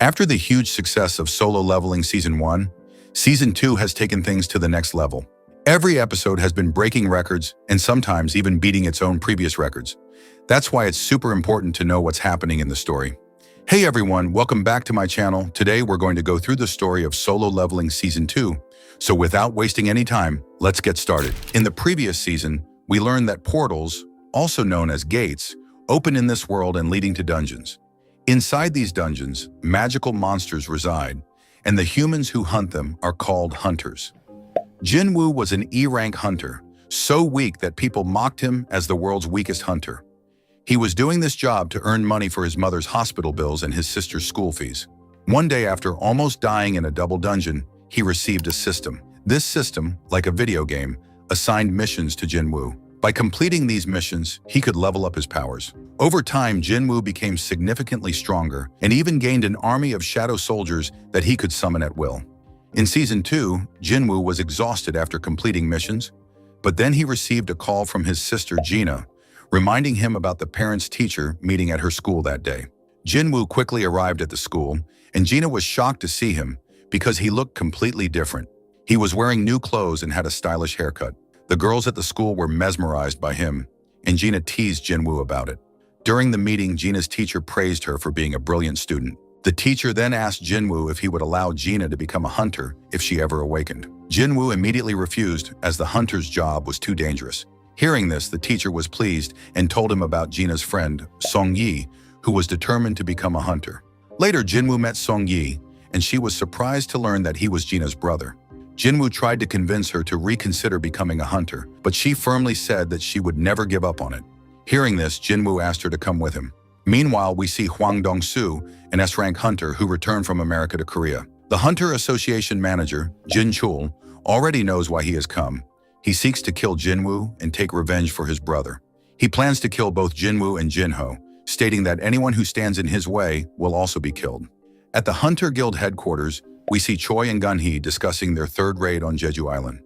After the huge success of Solo Leveling Season 1, Season 2 has taken things to the next level. Every episode has been breaking records and sometimes even beating its own previous records. That's why it's super important to know what's happening in the story. Hey everyone, welcome back to my channel. Today we're going to go through the story of Solo Leveling Season 2. So without wasting any time, let's get started. In the previous season, we learned that portals, also known as gates, open in this world and leading to dungeons. Inside these dungeons, magical monsters reside, and the humans who hunt them are called hunters. Jinwoo was an E-rank hunter, so weak that people mocked him as the world's weakest hunter. He was doing this job to earn money for his mother's hospital bills and his sister's school fees. One day, after almost dying in a double dungeon, he received a system. This system, like a video game, assigned missions to Jinwoo. By completing these missions, he could level up his powers. Over time, Jinwoo became significantly stronger and even gained an army of shadow soldiers that he could summon at will. In Season 2, Jinwoo was exhausted after completing missions, but then he received a call from his sister Gina, reminding him about the parents-teacher meeting at her school that day. Jinwoo quickly arrived at the school, and Gina was shocked to see him because he looked completely different. He was wearing new clothes and had a stylish haircut. The girls at the school were mesmerized by him, and Gina teased Jinwoo about it. During the meeting, Gina's teacher praised her for being a brilliant student. The teacher then asked Jinwoo if he would allow Gina to become a hunter if she ever awakened. Jinwoo immediately refused, as the hunter's job was too dangerous. Hearing this, the teacher was pleased and told him about Gina's friend, Song Yi, who was determined to become a hunter. Later, Jinwoo met Song Yi, and she was surprised to learn that he was Gina's brother. Jinwoo tried to convince her to reconsider becoming a hunter, but she firmly said that she would never give up on it. Hearing this, Jinwoo asked her to come with him. Meanwhile, we see Hwang Dong-soo, an S-rank hunter who returned from America to Korea. The Hunter Association manager, Jin Chul, already knows why he has come. He seeks to kill Jinwoo and take revenge for his brother. He plans to kill both Jinwoo and Jinho, stating that anyone who stands in his way will also be killed. At the Hunter Guild headquarters, we see Choi and Gunhee discussing their third raid on Jeju Island.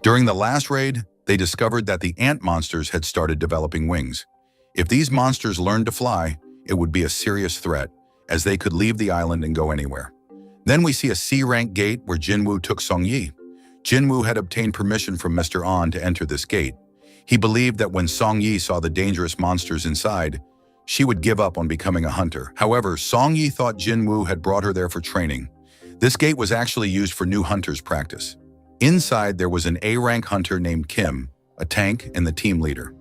During the last raid, they discovered that the ant monsters had started developing wings. If these monsters learned to fly, it would be a serious threat, as they could leave the island and go anywhere. Then we see a C-rank gate where Jinwoo took Song Yi. Jinwoo had obtained permission from Mr. An to enter this gate. He believed that when Song Yi saw the dangerous monsters inside, she would give up on becoming a hunter. However, Song Yi thought Jinwoo had brought her there for training. This gate was actually used for new hunters' practice. Inside, there was an A-rank hunter named Kim, a tank, and the team leader.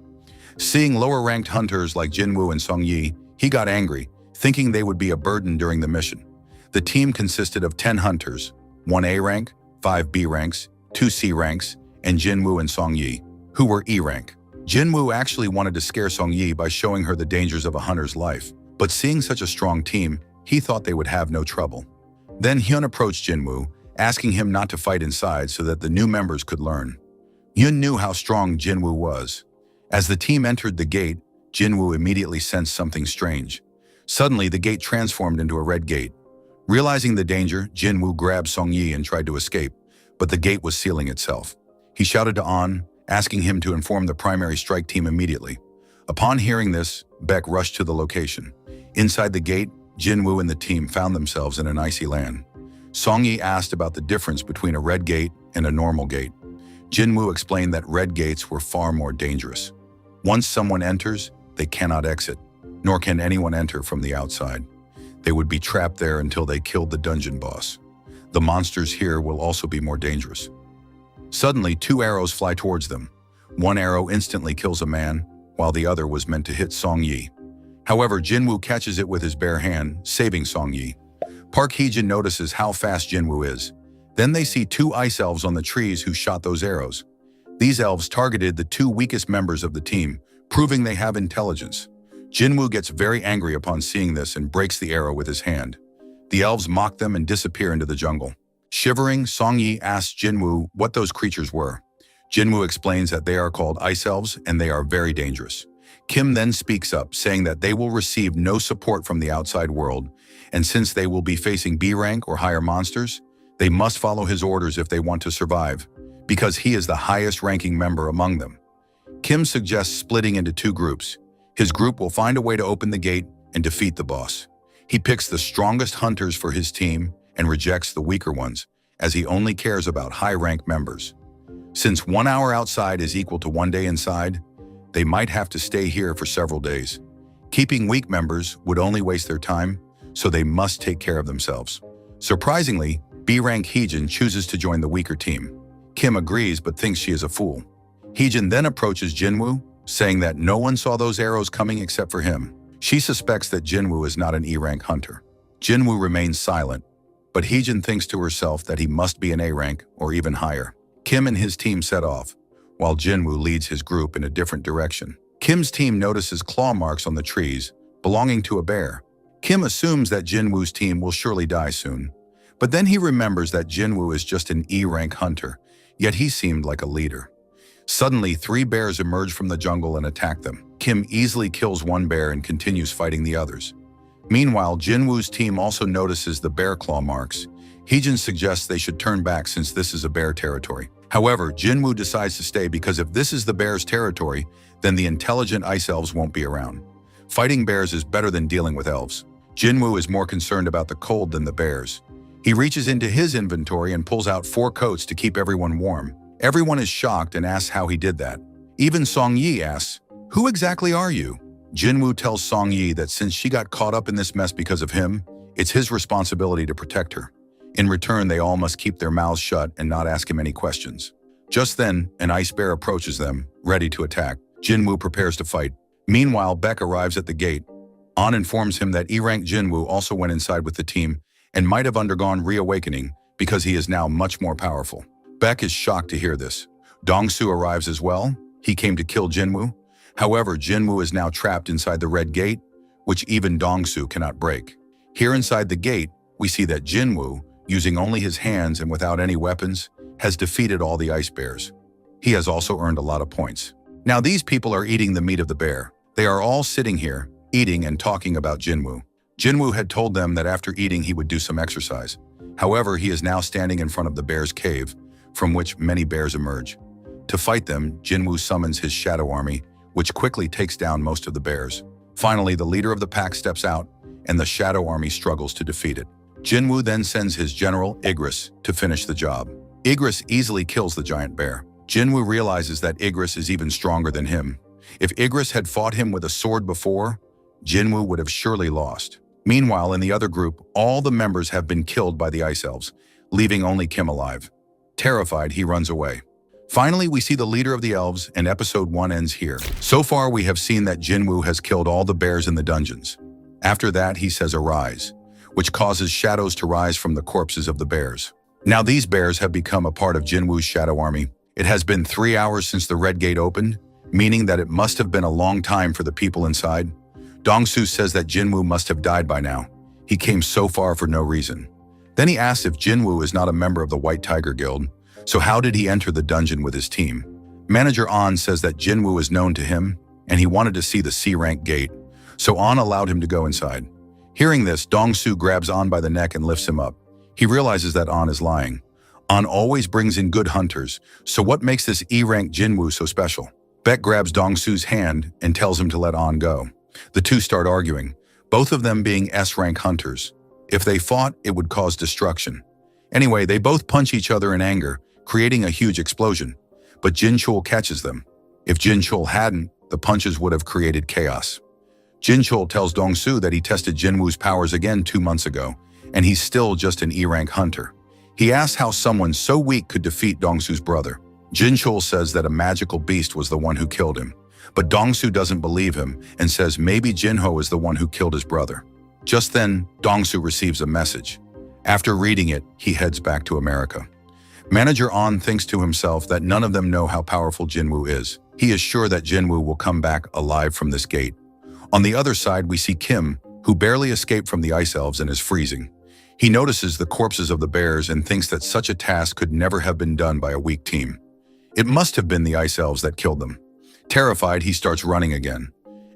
Seeing lower-ranked hunters like Jinwoo and Song Yi, he got angry, thinking they would be a burden during the mission. The team consisted of 10 hunters, 1 A-rank, 5 B-ranks, 2 C-ranks, and Jinwoo and Song Yi, who were E-rank. Jinwoo actually wanted to scare Song Yi by showing her the dangers of a hunter's life, but seeing such a strong team, he thought they would have no trouble. Then Hyun approached Jinwoo, asking him not to fight inside so that the new members could learn. Hyun knew how strong Jinwoo was. As the team entered the gate, Jinwoo immediately sensed something strange. Suddenly, the gate transformed into a red gate. Realizing the danger, Jinwoo grabbed Song Yi and tried to escape, but the gate was sealing itself. He shouted to An, asking him to inform the primary strike team immediately. Upon hearing this, Baek rushed to the location. Inside the gate, Jinwoo and the team found themselves in an icy land. Song Yi asked about the difference between a red gate and a normal gate. Jinwoo explained that red gates were far more dangerous. Once someone enters, they cannot exit, nor can anyone enter from the outside. They would be trapped there until they killed the dungeon boss. The monsters here will also be more dangerous. Suddenly, 2 arrows fly towards them. One arrow instantly kills a man, while the other was meant to hit Song Yi. However, Jinwoo catches it with his bare hand, saving Song Yi. Park Hee-jin notices how fast Jinwoo is. Then they see 2 ice elves on the trees who shot those arrows. These elves targeted the 2 weakest members of the team, proving they have intelligence. Jinwoo gets very angry upon seeing this and breaks the arrow with his hand. The elves mock them and disappear into the jungle. Shivering, Song Yi asks Jinwoo what those creatures were. Jinwoo explains that they are called ice elves and they are very dangerous. Kim then speaks up, saying that they will receive no support from the outside world, and since they will be facing B-rank or higher monsters, they must follow his orders if they want to survive, because he is the highest-ranking member among them. Kim suggests splitting into 2 groups. His group will find a way to open the gate and defeat the boss. He picks the strongest hunters for his team and rejects the weaker ones, as he only cares about high-rank members. Since 1 hour outside is equal to 1 day inside, they might have to stay here for several days. Keeping weak members would only waste their time, so they must take care of themselves. Surprisingly, B-rank Heejin chooses to join the weaker team. Kim agrees but thinks she is a fool. Heejin then approaches Jinwoo, saying that no one saw those arrows coming except for him. She suspects that Jinwoo is not an E-rank hunter. Jinwoo remains silent, but Heejin thinks to herself that he must be an A-rank or even higher. Kim and his team set off, while Jinwoo leads his group in a different direction. Kim's team notices claw marks on the trees, belonging to a bear. Kim assumes that Jinwoo's team will surely die soon, but then he remembers that Jinwoo is just an E-rank hunter, yet he seemed like a leader. Suddenly, 3 bears emerge from the jungle and attack them. Kim easily kills one bear and continues fighting the others. Meanwhile, Jinwoo's team also notices the bear claw marks. Heejin suggests they should turn back since this is a bear territory. However, Jinwoo decides to stay because if this is the bear's territory, then the intelligent ice elves won't be around. Fighting bears is better than dealing with elves. Jinwoo is more concerned about the cold than the bears. He reaches into his inventory and pulls out 4 coats to keep everyone warm. Everyone is shocked and asks how he did that. Even Song Yi asks, "Who exactly are you?" Jinwoo tells Song Yi that since she got caught up in this mess because of him, it's his responsibility to protect her. In return, they all must keep their mouths shut and not ask him any questions. Just then, an ice bear approaches them, ready to attack. Jinwoo prepares to fight. Meanwhile, Beck arrives at the gate. An informs him that E-rank Jinwoo also went inside with the team and might have undergone reawakening because he is now much more powerful. Beck is shocked to hear this. Dongsu arrives as well. He came to kill Jinwoo. However, Jinwoo is now trapped inside the red gate, which even Dongsu cannot break. Here inside the gate, we see that Jinwoo, using only his hands and without any weapons, has defeated all the ice bears. He has also earned a lot of points. Now these people are eating the meat of the bear. They are all sitting here, eating and talking about Jinwoo. Jinwoo had told them that after eating he would do some exercise. However, he is now standing in front of the bear's cave, from which many bears emerge. To fight them, Jinwoo summons his shadow army, which quickly takes down most of the bears. Finally, the leader of the pack steps out, and the shadow army struggles to defeat it. Jinwoo then sends his general, Igris, to finish the job. Igris easily kills the giant bear. Jinwoo realizes that Igris is even stronger than him. If Igris had fought him with a sword before, Jinwoo would have surely lost. Meanwhile, in the other group, all the members have been killed by the ice elves, leaving only Kim alive. Terrified, he runs away. Finally, we see the leader of the elves, and episode 1 ends here. So far, we have seen that Jinwoo has killed all the bears in the dungeons. After that, he says arise, which causes shadows to rise from the corpses of the bears. Now these bears have become a part of Jinwoo's shadow army. It has been 3 hours since the red gate opened, meaning that it must have been a long time for the people inside. Dongsu says that Jinwoo must have died by now. He came so far for no reason. Then he asks if Jinwoo is not a member of the White Tiger Guild, so how did he enter the dungeon with his team? Manager An says that Jinwoo is known to him, and he wanted to see the C-rank gate, so An allowed him to go inside. Hearing this, Dongsu grabs An by the neck and lifts him up. He realizes that An is lying. An always brings in good hunters, so what makes this E-rank Jinwoo so special? Beck grabs Dongsu's hand and tells him to let An go. The two start arguing, both of them being S-rank hunters. If they fought, it would cause destruction. Anyway, they both punch each other in anger, creating a huge explosion. But Jin Chul catches them. If Jin Chul hadn't, the punches would have created chaos. Jin Chul tells Dongsu that he tested Jinwoo's powers again 2 months ago, and he's still just an E-rank hunter. He asks how someone so weak could defeat Dongsu's brother. Jin Chul says that a magical beast was the one who killed him, but Dongsu doesn't believe him and says maybe Jinho is the one who killed his brother. Just then, Dongsu receives a message. After reading it, he heads back to America. Manager An thinks to himself that none of them know how powerful Jinwoo is. He is sure that Jinwoo will come back alive from this gate. On the other side, we see Kim, who barely escaped from the ice elves and is freezing. He notices the corpses of the bears and thinks that such a task could never have been done by a weak team. It must have been the ice elves that killed them. Terrified, he starts running again.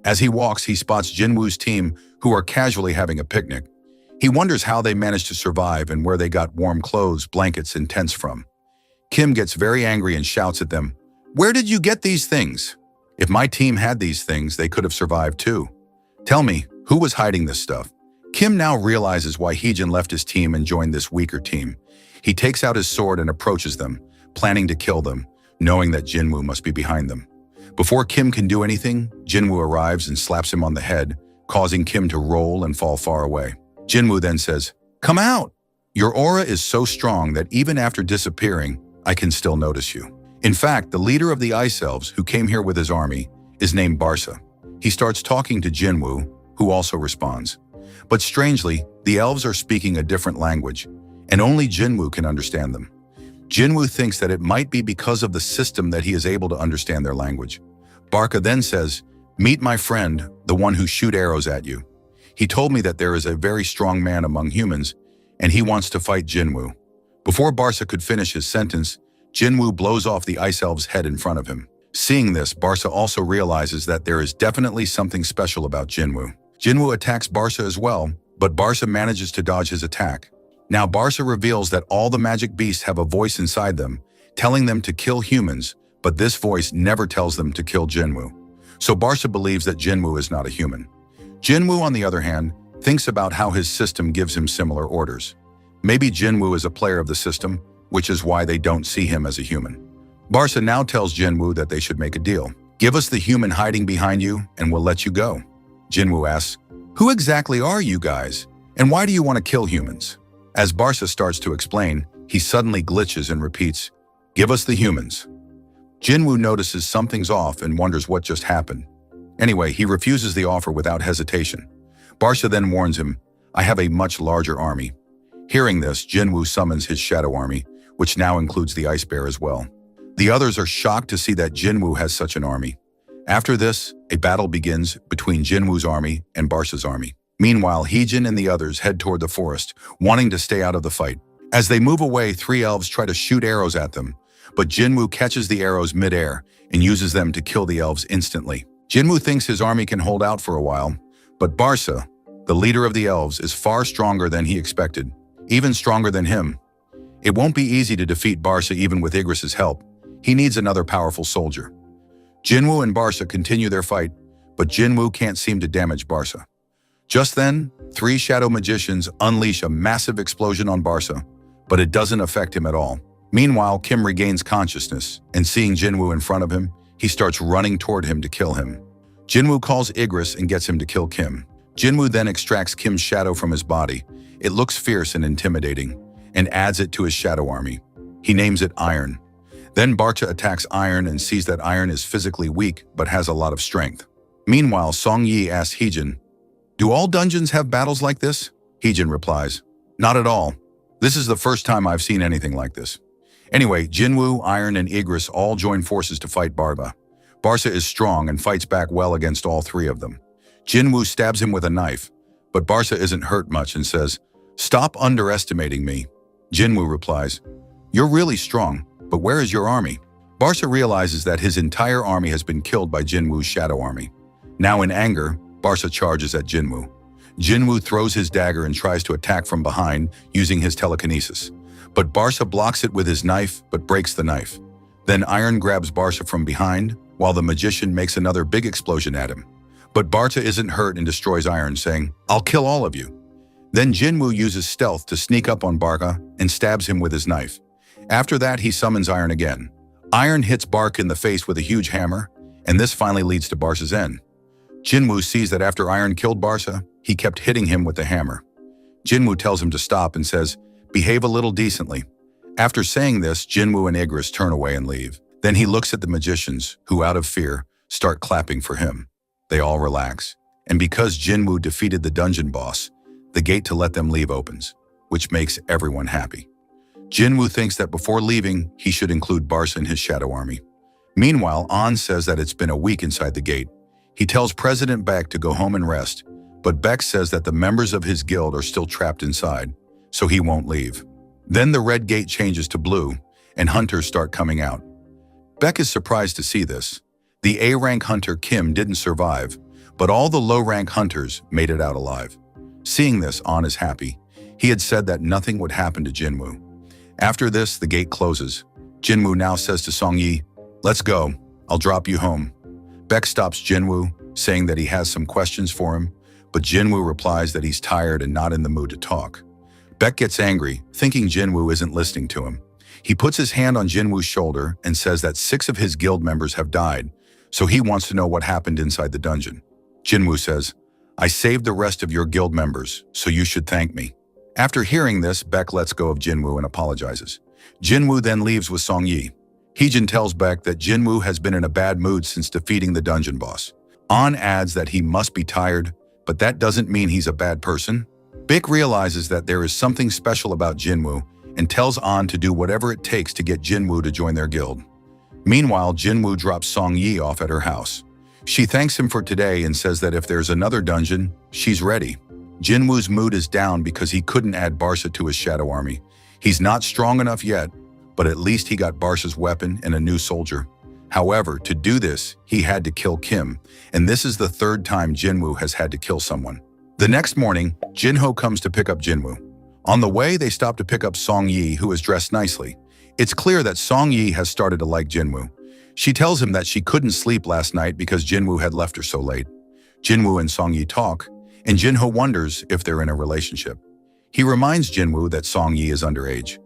As he walks, he spots Jinwoo's team, who are casually having a picnic. He wonders how they managed to survive and where they got warm clothes, blankets, and tents from. Kim gets very angry and shouts at them, "Where did you get these things? If my team had these things, they could have survived too. Tell me, who was hiding this stuff?" Kim now realizes why Heejin left his team and joined this weaker team. He takes out his sword and approaches them, planning to kill them, knowing that Jinwoo must be behind them. Before Kim can do anything, Jinwoo arrives and slaps him on the head, causing Kim to roll and fall far away. Jinwoo then says, "Come out! Your aura is so strong that even after disappearing, I can still notice you." In fact, the leader of the Ice Elves, who came here with his army, is named Barca. He starts talking to Jinwoo, who also responds. But strangely, the elves are speaking a different language, and only Jinwoo can understand them. Jinwoo thinks that it might be because of the system that he is able to understand their language. Barca then says, "Meet my friend, the one who shoots arrows at you. He told me that there is a very strong man among humans, and he wants to fight Jinwoo." Before Barca could finish his sentence, Jinwoo blows off the Ice Elf's head in front of him. Seeing this, Barca also realizes that there is definitely something special about Jinwoo. Jinwoo attacks Barca as well, but Barca manages to dodge his attack. Now Barca reveals that all the magic beasts have a voice inside them, telling them to kill humans, but this voice never tells them to kill Jinwoo. So Barca believes that Jinwoo is not a human. Jinwoo, on the other hand, thinks about how his system gives him similar orders. Maybe Jinwoo is a player of the system, which is why they don't see him as a human. Barca now tells Jinwoo that they should make a deal. "Give us the human hiding behind you, and we'll let you go." Jinwoo asks, "Who exactly are you guys, and why do you want to kill humans?" As Barca starts to explain, he suddenly glitches and repeats, "Give us the humans." Jinwoo notices something's off and wonders what just happened. Anyway, he refuses the offer without hesitation. Barca then warns him, "I have a much larger army." Hearing this, Jinwoo summons his shadow army, which now includes the Ice Bear as well. The others are shocked to see that Jinwoo has such an army. After this, a battle begins between Jinwoo's army and Barca's army. Meanwhile, Heejin and the others head toward the forest, wanting to stay out of the fight. As they move away, 3 elves try to shoot arrows at them, but Jinwoo catches the arrows mid-air and uses them to kill the elves instantly. Jinwoo thinks his army can hold out for a while, but Barca, the leader of the elves, is far stronger than he expected, even stronger than him. It won't be easy to defeat Barca even with Igris's help. He needs another powerful soldier. Jinwoo and Barca continue their fight, but Jinwoo can't seem to damage Barca. Just then, 3 shadow magicians unleash a massive explosion on Barca, but it doesn't affect him at all. Meanwhile, Kim regains consciousness, and seeing Jinwoo in front of him, he starts running toward him to kill him. Jinwoo calls Igris and gets him to kill Kim. Jinwoo then extracts Kim's shadow from his body. It looks fierce and intimidating, and adds it to his shadow army. He names it Iron. Then Barca attacks Iron and sees that Iron is physically weak but has a lot of strength. Meanwhile, Song Yi asks Heejin, "Do all dungeons have battles like this?" Heejin replies, "Not at all. This is the first time I've seen anything like this." Anyway, Jinwoo, Iron, and Igris all join forces to fight Barca. Barca is strong and fights back well against all 3 of them. Jinwoo stabs him with a knife, but Barca isn't hurt much and says, "Stop underestimating me." Jinwoo replies, "You're really strong, but where is your army?" Barca realizes that his entire army has been killed by Jinwoo's shadow army. Now in anger, Barca charges at Jinwoo. Jinwoo throws his dagger and tries to attack from behind using his telekinesis. But Barca blocks it with his knife but breaks the knife. Then Iron grabs Barca from behind while the magician makes another big explosion at him. But Barca isn't hurt and destroys Iron, saying, "I'll kill all of you." Then Jinwoo uses stealth to sneak up on Barca and stabs him with his knife. After that, he summons Iron again. Iron hits Barca in the face with a huge hammer, and this finally leads to Barca's end. Jinwoo sees that after Iron killed Barca, he kept hitting him with the hammer. Jinwoo tells him to stop and says, "Behave a little decently." After saying this, Jinwoo and Igris turn away and leave. Then he looks at the magicians, who out of fear, start clapping for him. They all relax. And because Jinwoo defeated the dungeon boss, the gate to let them leave opens, which makes everyone happy. Jinwoo thinks that before leaving, he should include Barca in his shadow army. Meanwhile, An says that it's been a week inside the gate. He tells President Beck to go home and rest, but Beck says that the members of his guild are still trapped inside, so he won't leave. Then the red gate changes to blue, and hunters start coming out. Beck is surprised to see this. The A-rank hunter Kim didn't survive, but all the low-rank hunters made it out alive. Seeing this, An is happy. He had said that nothing would happen to Jinwoo. After this, the gate closes. Jinwoo now says to Song Yi, "Let's go. I'll drop you home." Beck stops Jinwoo, saying that he has some questions for him, but Jinwoo replies that he's tired and not in the mood to talk. Beck gets angry, thinking Jinwoo isn't listening to him. He puts his hand on Jinwoo's shoulder and says that 6 of his guild members have died, so he wants to know what happened inside the dungeon. Jinwoo says, "I saved the rest of your guild members, so you should thank me." After hearing this, Beck lets go of Jinwoo and apologizes. Jinwoo then leaves with Songyi. Heejin tells Beck that Jinwoo has been in a bad mood since defeating the dungeon boss. An adds that he must be tired, but that doesn't mean he's a bad person. Beck realizes that there is something special about Jinwoo and tells An to do whatever it takes to get Jinwoo to join their guild. Meanwhile, Jinwoo drops Songyi off at her house. She thanks him for today and says that if there's another dungeon, she's ready. Jinwoo's mood is down because he couldn't add Barca to his shadow army. He's not strong enough yet, but at least he got Barca's weapon and a new soldier. However, to do this, he had to kill Kim, and this is the 3rd time Jinwoo has had to kill someone. The next morning, Jinho comes to pick up Jinwoo. On the way, they stop to pick up Songyi, who is dressed nicely. It's clear that Songyi has started to like Jinwoo. She tells him that she couldn't sleep last night because Jinwoo had left her so late. Jinwoo and Songyi talk, and Jinho wonders if they're in a relationship. He reminds Jinwoo that Songyi is underage.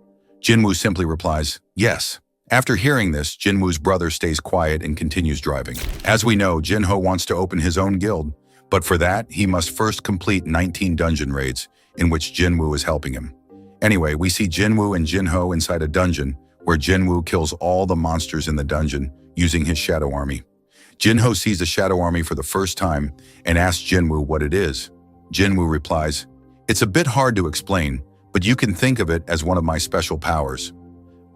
Jinwoo simply replies, "Yes." After hearing this, Jinwoo's brother stays quiet and continues driving. As we know, Jinho wants to open his own guild, but for that, he must first complete 19 dungeon raids, in which Jinwoo is helping him. Anyway, we see Jinwoo and Jinho inside a dungeon, where Jinwoo kills all the monsters in the dungeon using his shadow army. Jinho sees the shadow army for the first time and asks Jinwoo what it is. Jinwoo replies, "It's a bit hard to explain, but you can think of it as one of my special powers."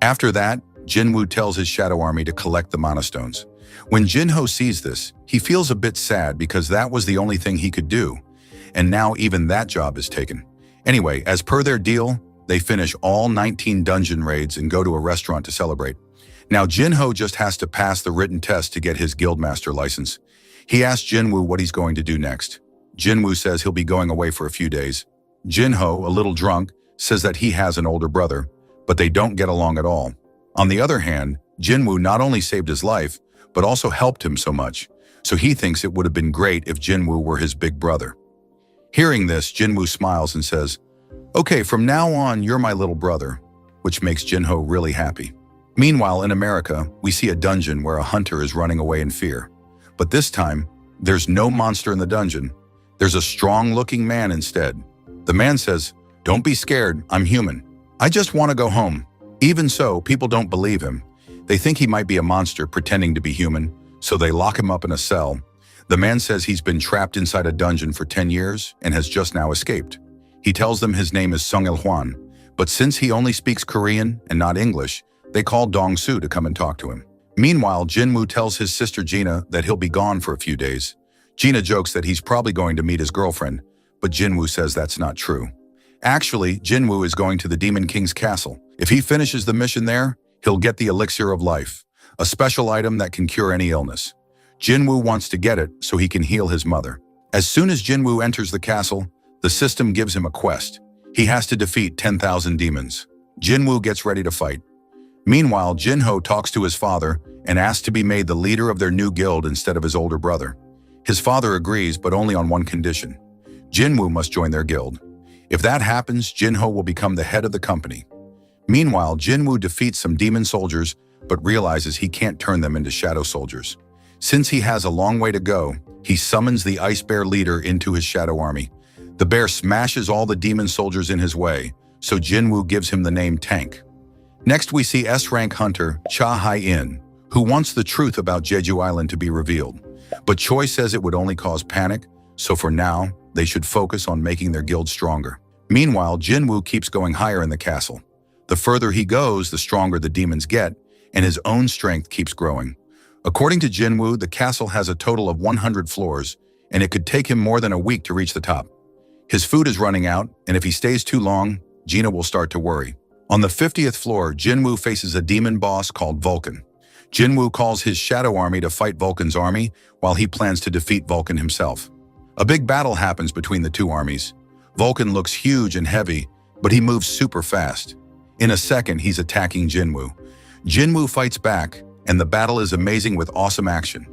After that, Jinwoo tells his shadow army to collect the mana stones. When Jinho sees this, he feels a bit sad because that was the only thing he could do, and now even that job is taken. Anyway, as per their deal, they finish all 19 dungeon raids and go to a restaurant to celebrate. Now Jinho just has to pass the written test to get his guildmaster license. He asks Jinwoo what he's going to do next. Jinwoo says he'll be going away for a few days. Jinho, a little drunk, says that he has an older brother, but they don't get along at all. On the other hand, Jinwoo not only saved his life, but also helped him so much, so he thinks it would have been great if Jinwoo were his big brother. Hearing this, Jinwoo smiles and says, "Okay, from now on, you're my little brother," which makes Jinho really happy. Meanwhile, in America, we see a dungeon where a hunter is running away in fear. But this time, there's no monster in the dungeon. There's a strong-looking man instead. The man says, "Don't be scared, I'm human. I just want to go home." Even so, people don't believe him. They think he might be a monster pretending to be human, so they lock him up in a cell. The man says he's been trapped inside a dungeon for 10 years and has just now escaped. He tells them his name is Sung Il Hwan, but since he only speaks Korean and not English, they call Dong Su to come and talk to him. Meanwhile, Jinwoo tells his sister Gina that he'll be gone for a few days. Gina jokes that he's probably going to meet his girlfriend, but Jinwoo says that's not true. Actually, Jinwoo is going to the Demon King's castle. If he finishes the mission there, he'll get the Elixir of Life, a special item that can cure any illness. Jinwoo wants to get it so he can heal his mother. As soon as Jinwoo enters the castle, the system gives him a quest. He has to defeat 10,000 demons. Jinwoo gets ready to fight. Meanwhile, Jinho talks to his father and asks to be made the leader of their new guild instead of his older brother. His father agrees, but only on one condition. Jinwoo must join their guild. If that happens, Jinho will become the head of the company. Meanwhile, Jinwoo defeats some demon soldiers, but realizes he can't turn them into shadow soldiers. Since he has a long way to go, he summons the Ice Bear leader into his shadow army. The bear smashes all the demon soldiers in his way, so Jinwoo gives him the name Tank. Next, we see S-rank hunter Cha Hai-in, who wants the truth about Jeju Island to be revealed. But Choi says it would only cause panic, so for now, they should focus on making their guild stronger. Meanwhile, Jinwoo keeps going higher in the castle. The further he goes, the stronger the demons get, and his own strength keeps growing. According to Jinwoo, the castle has a total of 100 floors, and it could take him more than a week to reach the top. His food is running out, and if he stays too long, Gina will start to worry. On the 50th floor, Jinwoo faces a demon boss called Vulcan. Jinwoo calls his shadow army to fight Vulcan's army, while he plans to defeat Vulcan himself. A big battle happens between the two armies. Vulcan looks huge and heavy, but he moves super fast. In a second, he's attacking Jinwoo. Jinwoo fights back, and the battle is amazing with awesome action.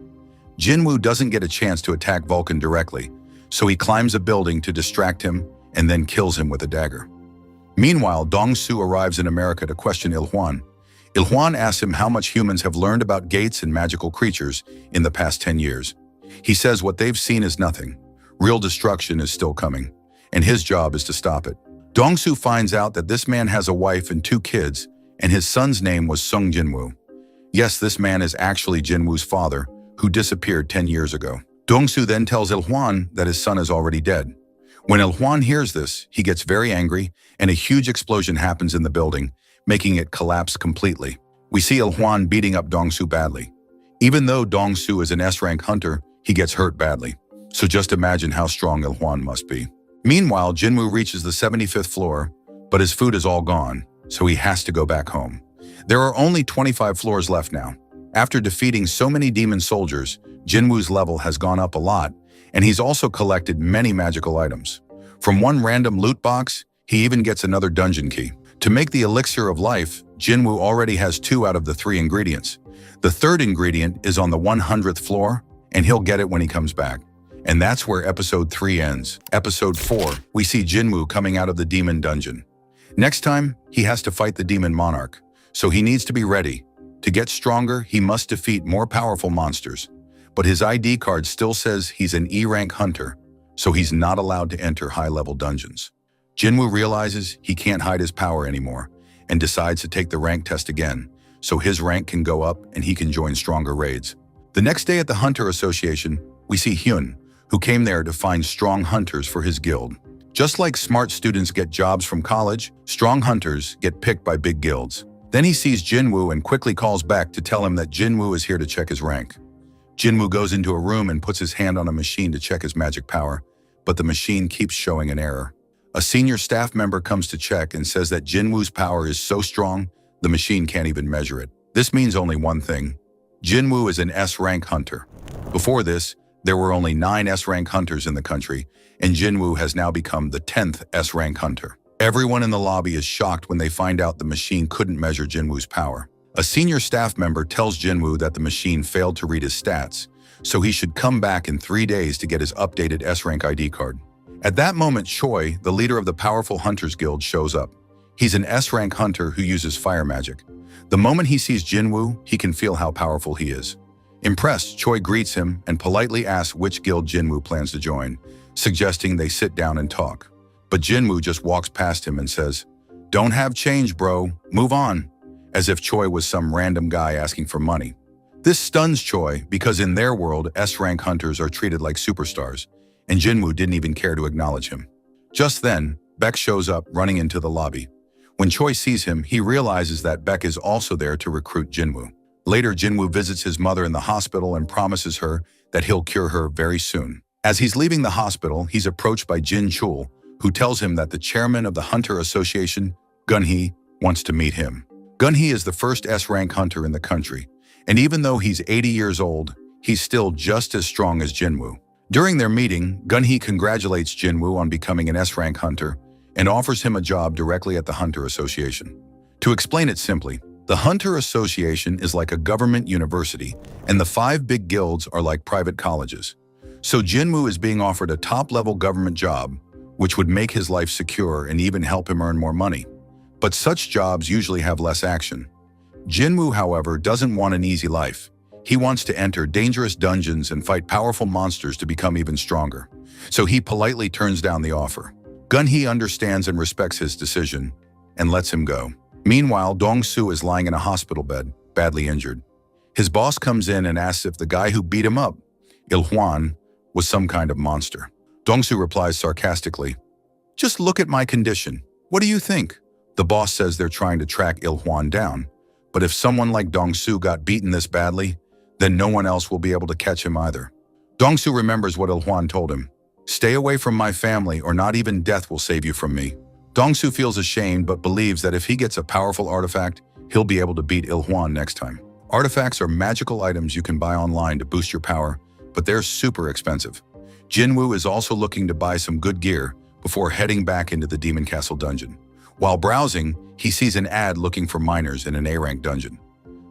Jinwoo doesn't get a chance to attack Vulcan directly, so he climbs a building to distract him and then kills him with a dagger. Meanwhile, Dong-su arrives in America to question Il-hwan. Il-hwan asks him how much humans have learned about gates and magical creatures in the past 10 years. He says what they've seen is nothing. Real destruction is still coming, and his job is to stop it. Dong-su finds out that this man has a wife and 2 kids, and his son's name was Sung Jinwoo. Yes, this man is actually Jinwoo's father, who disappeared 10 years ago. Dong-su then tells Il-hwan that his son is already dead. When Il-hwan hears this, he gets very angry, and a huge explosion happens in the building, making it collapse completely. We see Il-hwan beating up Dong-su badly. Even though Dong-su is an S-rank hunter, he gets hurt badly. So just imagine how strong Il-hwan must be. Meanwhile, Jinwoo reaches the 75th floor, but his food is all gone, so he has to go back home. There are only 25 floors left now. After defeating so many demon soldiers, Jinwoo's level has gone up a lot, and he's also collected many magical items. From one random loot box, he even gets another dungeon key. To make the elixir of life, Jinwoo already has 2 out of the 3 ingredients. The 3rd ingredient is on the 100th floor, and he'll get it when he comes back. And that's where episode 3 ends. Episode 4, we see Jinwoo coming out of the demon dungeon. Next time, he has to fight the demon monarch, so he needs to be ready. To get stronger, he must defeat more powerful monsters. But his ID card still says he's an E-rank hunter, so he's not allowed to enter high-level dungeons. Jinwoo realizes he can't hide his power anymore and decides to take the rank test again, so his rank can go up and he can join stronger raids. The next day at the Hunter Association, we see Hyun, who came there to find strong hunters for his guild. Just like smart students get jobs from college, strong hunters get picked by big guilds. Then he sees Jinwoo and quickly calls back to tell him that Jinwoo is here to check his rank. Jinwoo goes into a room and puts his hand on a machine to check his magic power, but the machine keeps showing an error. A senior staff member comes to check and says that Jinwoo's power is so strong, the machine can't even measure it. This means only one thing. Jinwoo is an S-rank hunter. Before this, there were only 9 S-rank hunters in the country, and Jinwoo has now become the 10th S-rank hunter. Everyone in the lobby is shocked when they find out the machine couldn't measure Jinwoo's power. A senior staff member tells Jinwoo that the machine failed to read his stats, so he should come back in 3 days to get his updated S-rank ID card. At that moment, Choi, the leader of the powerful Hunters Guild, shows up. He's an S-rank hunter who uses fire magic. The moment he sees Jinwoo, he can feel how powerful he is. Impressed, Choi greets him and politely asks which guild Jinwoo plans to join, suggesting they sit down and talk. But Jinwoo just walks past him and says, "Don't have change, bro. Move on," as if Choi was some random guy asking for money. This stuns Choi because in their world, S-rank hunters are treated like superstars, and Jinwoo didn't even care to acknowledge him. Just then, Beck shows up running into the lobby. When Choi sees him, he realizes that Beck is also there to recruit Jinwoo. Later, Jinwoo visits his mother in the hospital and promises her that he'll cure her very soon. As he's leaving the hospital, he's approached by Jin Chul, who tells him that the chairman of the Hunter Association, Gun-hee, wants to meet him. Gun-hee is the first S-rank hunter in the country, and even though he's 80 years old, he's still just as strong as Jinwoo. During their meeting, Gun-hee congratulates Jinwoo on becoming an S-rank hunter and offers him a job directly at the Hunter Association. To explain it simply, the Hunter Association is like a government university, and the 5 big guilds are like private colleges. So Jinwoo is being offered a top-level government job, which would make his life secure and even help him earn more money. But such jobs usually have less action. Jinwoo, however, doesn't want an easy life. He wants to enter dangerous dungeons and fight powerful monsters to become even stronger. So he politely turns down the offer. Gun-hee understands and respects his decision and lets him go. Meanwhile, Dong-su is lying in a hospital bed, badly injured. His boss comes in and asks if the guy who beat him up, Il-hwan, was some kind of monster. Dong-su replies sarcastically, "Just look at my condition. What do you think?" The boss says they're trying to track Il-hwan down, but if someone like Dong-su got beaten this badly, then no one else will be able to catch him either. Dong-su remembers what Il-hwan told him, "Stay away from my family or not even death will save you from me." Dong-su feels ashamed but believes that if he gets a powerful artifact, he'll be able to beat Il-hwan next time. Artifacts are magical items you can buy online to boost your power, but they're super expensive. Jinwoo is also looking to buy some good gear before heading back into the Demon Castle dungeon. While browsing, he sees an ad looking for miners in an A-rank dungeon.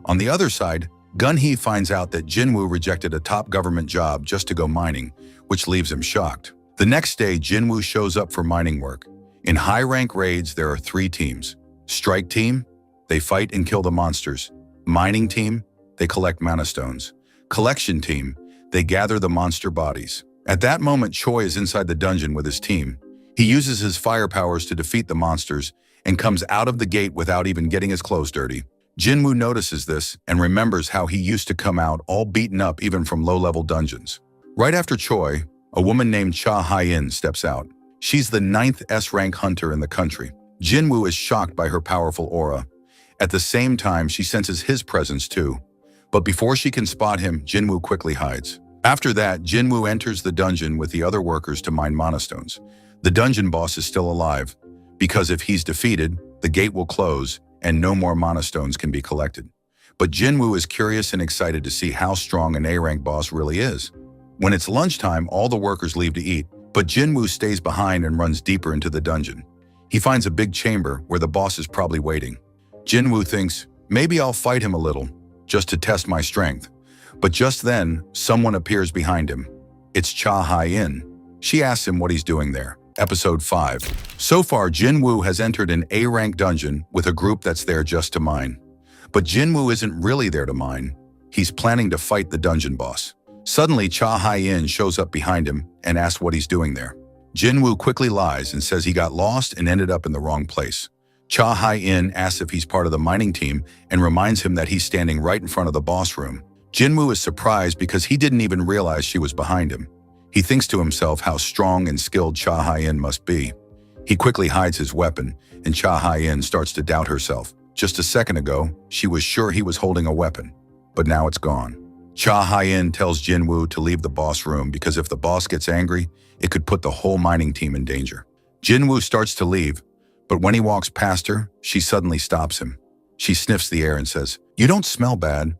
On the other side, Gun-hee finds out that Jinwoo rejected a top government job just to go mining, which leaves him shocked. The next day, Jinwoo shows up for mining work. In high-rank raids, there are 3 teams. Strike team, they fight and kill the monsters. Mining team, they collect mana stones. Collection team, they gather the monster bodies. At that moment, Choi is inside the dungeon with his team. He uses his fire powers to defeat the monsters and comes out of the gate without even getting his clothes dirty. Jinwoo notices this and remembers how he used to come out all beaten up even from low-level dungeons. Right after Choi, a woman named Cha Hye-in steps out. She's the 9th S-rank hunter in the country. Jinwoo is shocked by her powerful aura. At the same time, she senses his presence too. But before she can spot him, Jinwoo quickly hides. After that, Jinwoo enters the dungeon with the other workers to mine mana stones. The dungeon boss is still alive, because if he's defeated, the gate will close and no more mana stones can be collected. But Jinwoo is curious and excited to see how strong an A-rank boss really is. When it's lunchtime, all the workers leave to eat, but Jinwoo stays behind and runs deeper into the dungeon. He finds a big chamber where the boss is probably waiting. Jinwoo thinks, maybe I'll fight him a little, just to test my strength. But just then, someone appears behind him. It's Cha Hye-in. She asks him what he's doing there. Episode 5. So far, Jinwoo has entered an A-rank dungeon with a group that's there just to mine. But Jinwoo isn't really there to mine. He's planning to fight the dungeon boss. Suddenly, Cha Hye-in shows up behind him and asks what he's doing there. Jinwoo quickly lies and says he got lost and ended up in the wrong place. Cha Hye-in asks if he's part of the mining team and reminds him that he's standing right in front of the boss room. Jinwoo is surprised because he didn't even realize she was behind him. He thinks to himself how strong and skilled Cha Hye-in must be. He quickly hides his weapon, and Cha Hye-in starts to doubt herself. Just a second ago, she was sure he was holding a weapon, but now it's gone. Cha Hye-in tells Jinwoo to leave the boss room because if the boss gets angry, it could put the whole mining team in danger. Jinwoo starts to leave, but when he walks past her, she suddenly stops him. She sniffs the air and says, "You don't smell bad."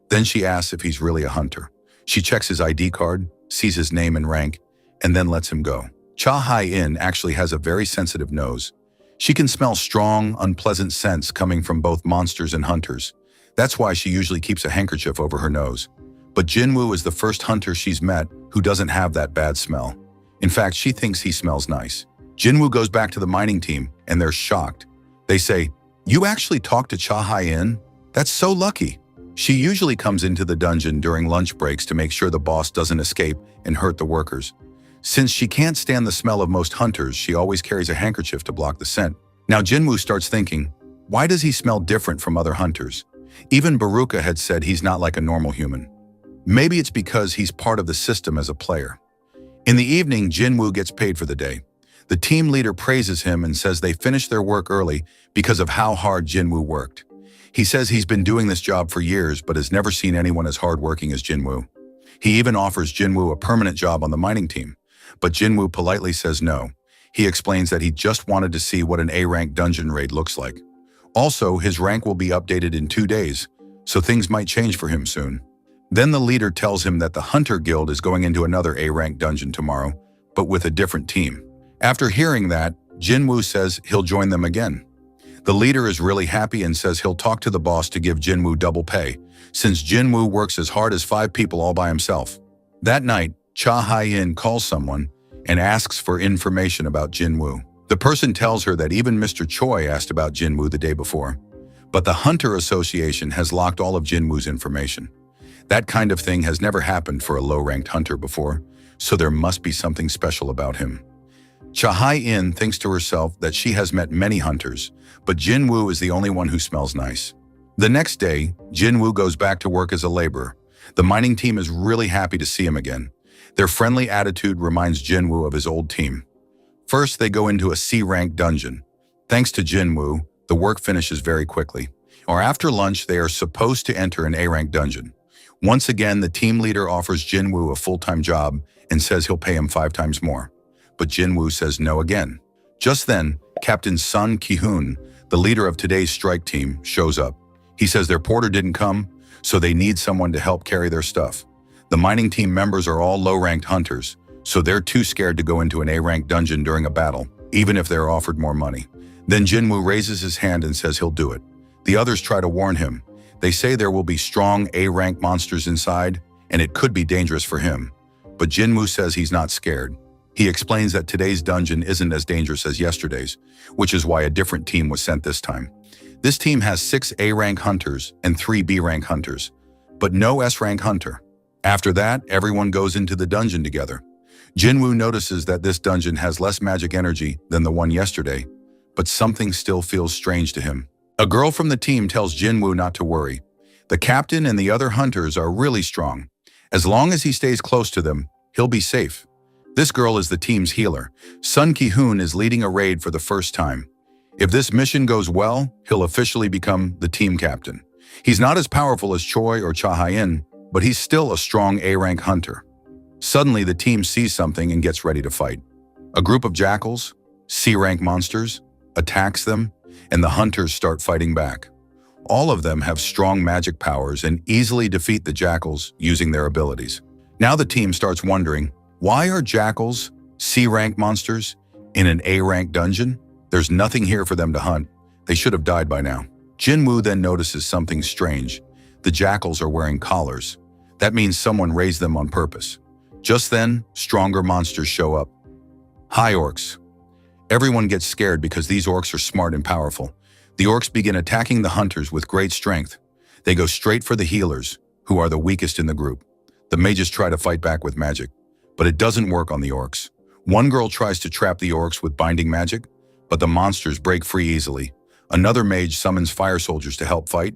Then she asks if he's really a hunter. She checks his ID card, sees his name and rank, and then lets him go. Cha Hye-in actually has a very sensitive nose. She can smell strong, unpleasant scents coming from both monsters and hunters. That's why she usually keeps a handkerchief over her nose. But Jinwoo is the first hunter she's met who doesn't have that bad smell. In fact, she thinks he smells nice. Jinwoo goes back to the mining team, and they're shocked. They say, "You actually talked to Cha Hye-in? That's so lucky." She usually comes into the dungeon during lunch breaks to make sure the boss doesn't escape and hurt the workers. Since she can't stand the smell of most hunters, she always carries a handkerchief to block the scent. Now Jinwoo starts thinking, why does he smell different from other hunters? Even Baruka had said he's not like a normal human. Maybe it's because he's part of the system as a player. In the evening, Jinwoo gets paid for the day. The team leader praises him and says they finished their work early because of how hard Jinwoo worked. He says he's been doing this job for years but has never seen anyone as hardworking as Jinwoo. He even offers Jinwoo a permanent job on the mining team, but Jinwoo politely says no. He explains that he just wanted to see what an A-rank dungeon raid looks like. Also, his rank will be updated in 2 days, so things might change for him soon. Then the leader tells him that the Hunter Guild is going into another A-rank dungeon tomorrow, but with a different team. After hearing that, Jinwoo says he'll join them again. The leader is really happy and says he'll talk to the boss to give Jinwoo double pay, since Jinwoo works as hard as 5 people all by himself. That night, Cha Hye-in calls someone and asks for information about Jinwoo. The person tells her that even Mr. Choi asked about Jinwoo the day before, but the Hunter Association has locked all of Jinwoo's information. That kind of thing has never happened for a low-ranked hunter before, so there must be something special about him. Cha Hye-in thinks to herself that she has met many hunters, but Jinwoo is the only one who smells nice. The next day, Jinwoo goes back to work as a laborer. The mining team is really happy to see him again. Their friendly attitude reminds Jinwoo of his old team. First, they go into a C-rank dungeon. Thanks to Jinwoo, the work finishes very quickly. Or after lunch, they are supposed to enter an A-rank dungeon. Once again, the team leader offers Jinwoo a full-time job and says he'll pay him 5 times more. But Jinwoo says no again. Just then, Captain Sun Ki-hoon, the leader of today's strike team, shows up. He says their porter didn't come, so they need someone to help carry their stuff. The mining team members are all low-ranked hunters, so they're too scared to go into an A-rank dungeon during a battle, even if they're offered more money. Then Jinwoo raises his hand and says he'll do it. The others try to warn him. They say there will be strong A-rank monsters inside, and it could be dangerous for him. But Jinwoo says he's not scared. He explains that today's dungeon isn't as dangerous as yesterday's, which is why a different team was sent this time. This team has 6 A-rank hunters and 3 B-rank hunters, but no S-rank hunter. After that, everyone goes into the dungeon together. Jinwoo notices that this dungeon has less magic energy than the one yesterday, but something still feels strange to him. A girl from the team tells Jinwoo not to worry. The captain and the other hunters are really strong. As long as he stays close to them, he'll be safe. This girl is the team's healer. Sun Ki-hoon is leading a raid for the first time. If this mission goes well, he'll officially become the team captain. He's not as powerful as Choi or Cha Hae-in, but he's still a strong A-rank hunter. Suddenly, the team sees something and gets ready to fight. A group of jackals, C-rank monsters, attacks them, and the hunters start fighting back. All of them have strong magic powers and easily defeat the jackals using their abilities. Now the team starts wondering, why are jackals, C-rank monsters, in an A-rank dungeon? There's nothing here for them to hunt. They should have died by now. Jinwoo then notices something strange. The jackals are wearing collars. That means someone raised them on purpose. Just then, stronger monsters show up. High orcs. Everyone gets scared because these orcs are smart and powerful. The orcs begin attacking the hunters with great strength. They go straight for the healers, who are the weakest in the group. The mages try to fight back with magic, but it doesn't work on the orcs. One girl tries to trap the orcs with binding magic, but the monsters break free easily. Another mage summons fire soldiers to help fight.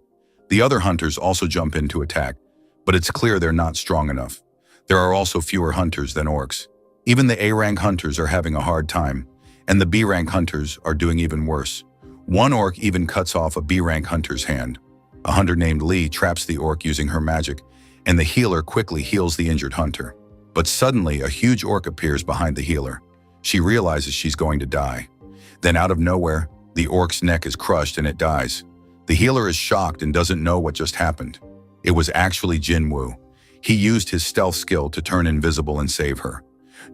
The other hunters also jump in to attack, but it's clear they're not strong enough. There are also fewer hunters than orcs. Even the A-rank hunters are having a hard time, and the B-rank hunters are doing even worse. One orc even cuts off a B-rank hunter's hand. A hunter named Lee traps the orc using her magic, and the healer quickly heals the injured hunter. But suddenly, a huge orc appears behind the healer. She realizes she's going to die. Then out of nowhere, the orc's neck is crushed and it dies. The healer is shocked and doesn't know what just happened. It was actually Jinwoo. He used his stealth skill to turn invisible and save her.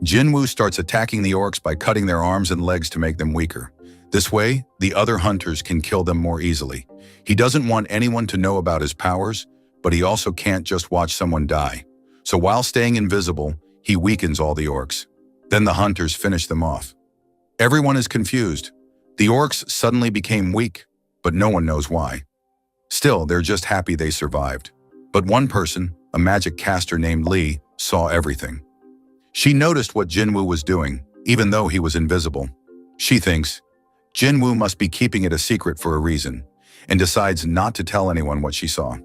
Jinwoo starts attacking the orcs by cutting their arms and legs to make them weaker. This way, the other hunters can kill them more easily. He doesn't want anyone to know about his powers, but he also can't just watch someone die. So while staying invisible, he weakens all the orcs. Then the hunters finish them off. Everyone is confused. The orcs suddenly became weak, but no one knows why. Still, they're just happy they survived. But one person, a magic caster named Lee, saw everything. She noticed what Jinwoo was doing, even though he was invisible. She thinks, Jinwoo must be keeping it a secret for a reason, and decides not to tell anyone what she saw.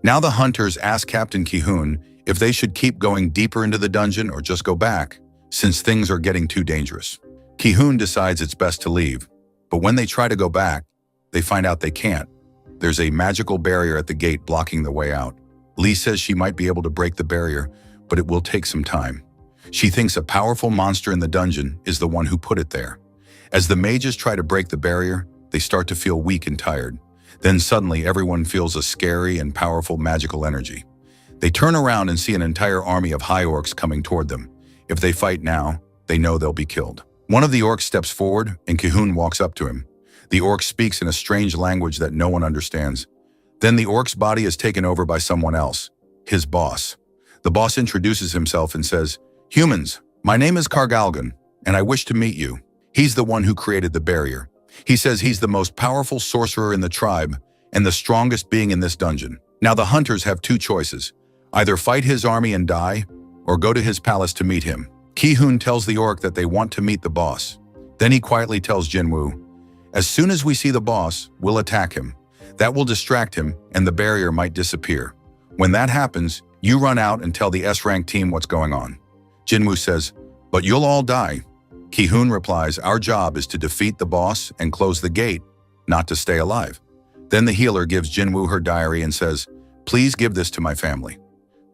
Now the hunters ask Captain Ki-hoon if they should keep going deeper into the dungeon or just go back, since things are getting too dangerous. Ki-hoon decides it's best to leave, but when they try to go back, they find out they can't. There's a magical barrier at the gate blocking the way out. Lee says she might be able to break the barrier, but it will take some time. She thinks a powerful monster in the dungeon is the one who put it there. As the mages try to break the barrier, they start to feel weak and tired. Then suddenly everyone feels a scary and powerful magical energy. They turn around and see an entire army of high orcs coming toward them. If they fight now, they know they'll be killed. One of the orcs steps forward and Ki-hoon walks up to him. The orc speaks in a strange language that no one understands. Then the orc's body is taken over by someone else, his boss. The boss introduces himself and says, "Humans, my name is Kargalgan, and I wish to meet you." He's the one who created the barrier. He says he's the most powerful sorcerer in the tribe and the strongest being in this dungeon. Now the hunters have two choices: either fight his army and die, or go to his palace to meet him. Ki-hoon tells the orc that they want to meet the boss. Then he quietly tells Jinwoo, "As soon as we see the boss, we'll attack him. That will distract him, and the barrier might disappear. When that happens, you run out and tell the S-rank team what's going on." Jinwoo says, "But you'll all die." Ki-hoon replies, "Our job is to defeat the boss and close the gate, not to stay alive." Then the healer gives Jinwoo her diary and says, "Please give this to my family.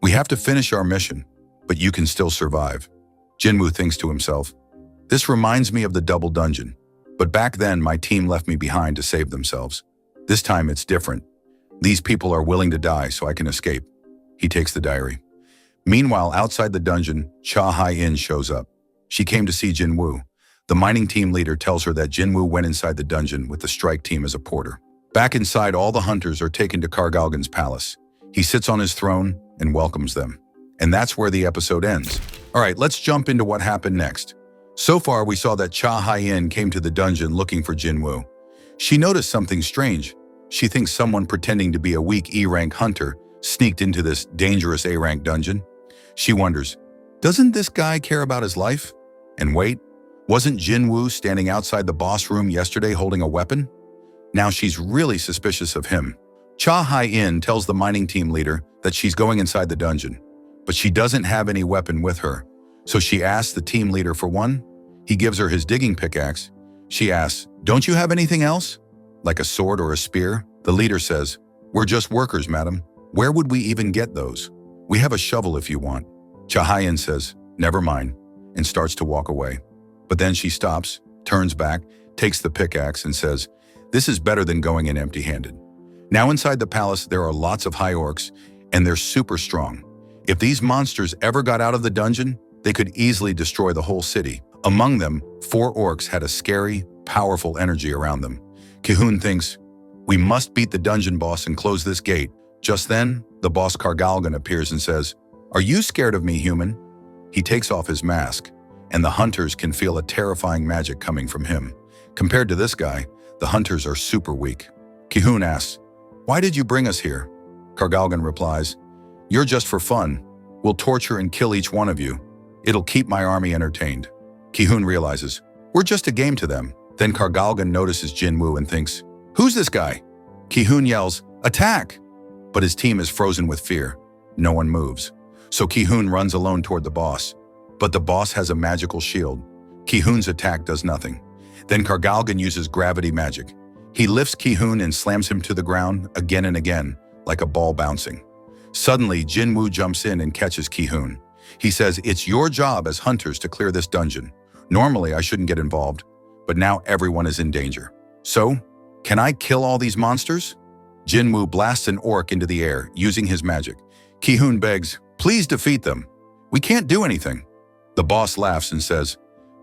We have to finish our mission, but you can still survive." Jinwoo thinks to himself, "This reminds me of the double dungeon, but back then my team left me behind to save themselves. This time it's different. These people are willing to die so I can escape." He takes the diary. Meanwhile, outside the dungeon, Cha Hae-in shows up. She came to see Jinwoo. The mining team leader tells her that Jinwoo went inside the dungeon with the strike team as a porter. Back inside, all the hunters are taken to Kargalgan's palace. He sits on his throne and welcomes them. And that's where the episode ends. All right, let's jump into what happened next. So far, we saw that Cha Hai-in came to the dungeon looking for Jinwoo. She noticed something strange. She thinks someone pretending to be a weak E-rank hunter sneaked into this dangerous A-rank dungeon. She wonders, doesn't this guy care about his life? And wait, wasn't Jinwoo standing outside the boss room yesterday holding a weapon? Now she's really suspicious of him. Cha Hai-in tells the mining team leader that she's going inside the dungeon, but she doesn't have any weapon with her. So she asks the team leader for one. He gives her his digging pickaxe. She asks, don't you have anything else? Like a sword or a spear? The leader says, we're just workers, madam. Where would we even get those? We have a shovel if you want. Cha Hai-in says, never mind, and starts to walk away. But then she stops, turns back, takes the pickaxe and says, this is better than going in empty-handed. Now inside the palace, there are lots of high orcs, and they're super strong. If these monsters ever got out of the dungeon, they could easily destroy the whole city. Among them, 4 orcs had a scary, powerful energy around them. Ki-hoon thinks, we must beat the dungeon boss and close this gate. Just then, the boss Kargalgan appears and says, are you scared of me, human? He takes off his mask, and the hunters can feel a terrifying magic coming from him. Compared to this guy, the hunters are super weak. Ki-hoon asks, why did you bring us here? Kargalgan replies, you're just for fun. We'll torture and kill each one of you. It'll keep my army entertained. Ki-hoon realizes, we're just a game to them. Then Kargalgan notices Jinwoo and thinks, who's this guy? Ki-hoon yells, attack! But his team is frozen with fear. No one moves. So Ki-hoon runs alone toward the boss. But the boss has a magical shield. Ki-hoon's attack does nothing. Then Kargalgan uses gravity magic. He lifts Ki-hoon and slams him to the ground again and again, like a ball bouncing. Suddenly, Jinwoo jumps in and catches Ki-hoon. He says, it's your job as hunters to clear this dungeon. Normally, I shouldn't get involved, but now everyone is in danger. So, can I kill all these monsters? Jinwoo blasts an orc into the air, using his magic. Ki-hoon begs, please defeat them. We can't do anything. The boss laughs and says,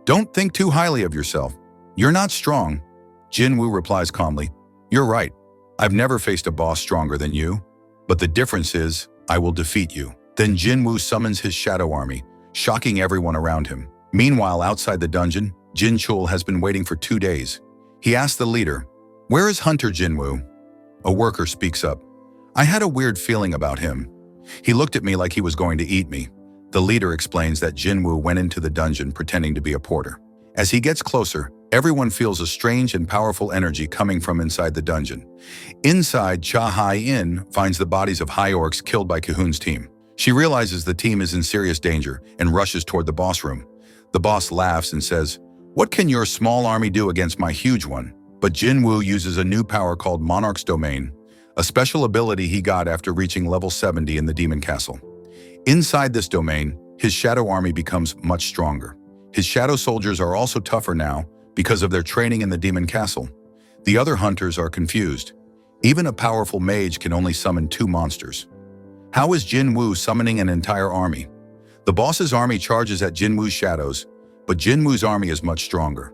don't think too highly of yourself. You're not strong. Jinwoo replies calmly, you're right. I've never faced a boss stronger than you. But the difference is, I will defeat you. Then Jinwoo summons his shadow army, shocking everyone around him. Meanwhile, outside the dungeon, Jin Chul has been waiting for 2 days. He asks the leader, where is Hunter Jinwoo? A worker speaks up. I had a weird feeling about him. He looked at me like he was going to eat me. The leader explains that Jinwoo went into the dungeon pretending to be a porter. As he gets closer, everyone feels a strange and powerful energy coming from inside the dungeon. Inside, Cha Hai-in finds the bodies of high orcs killed by Ki-hoon's team. She realizes the team is in serious danger and rushes toward the boss room. The boss laughs and says, what can your small army do against my huge one? But Jinwoo uses a new power called Monarch's Domain, a special ability he got after reaching level 70 in the Demon Castle. Inside this domain, his shadow army becomes much stronger. His shadow soldiers are also tougher now because of their training in the Demon Castle. The other hunters are confused. Even a powerful mage can only summon 2 monsters. How is Jinwoo summoning an entire army? The boss's army charges at Jinwoo's shadows, but Jinwoo's army is much stronger.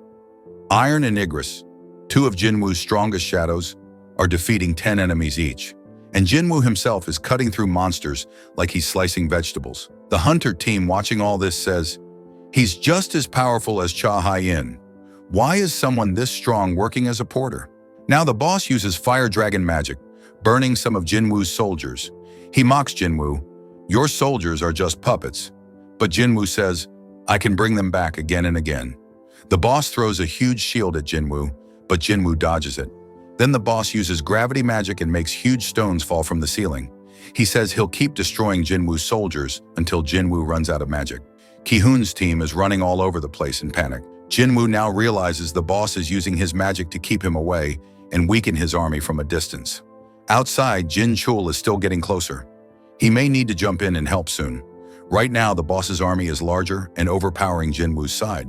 Iron and Igris, 2 of Jinwoo's strongest shadows, are defeating 10 enemies each. And Jinwoo himself is cutting through monsters like he's slicing vegetables. The hunter team watching all this says, he's just as powerful as Cha Hai-in. Why is someone this strong working as a porter? Now the boss uses fire dragon magic, burning some of Jinwoo's soldiers. He mocks Jinwoo, your soldiers are just puppets. But Jinwoo says, I can bring them back again and again. The boss throws a huge shield at Jinwoo, but Jinwoo dodges it. Then the boss uses gravity magic and makes huge stones fall from the ceiling. He says he'll keep destroying Jinwoo's soldiers until Jinwoo runs out of magic. Ki-hoon's team is running all over the place in panic. Jinwoo now realizes the boss is using his magic to keep him away and weaken his army from a distance. Outside, Jin Chul is still getting closer. He may need to jump in and help soon. Right now, the boss's army is larger and overpowering Jinwoo's side.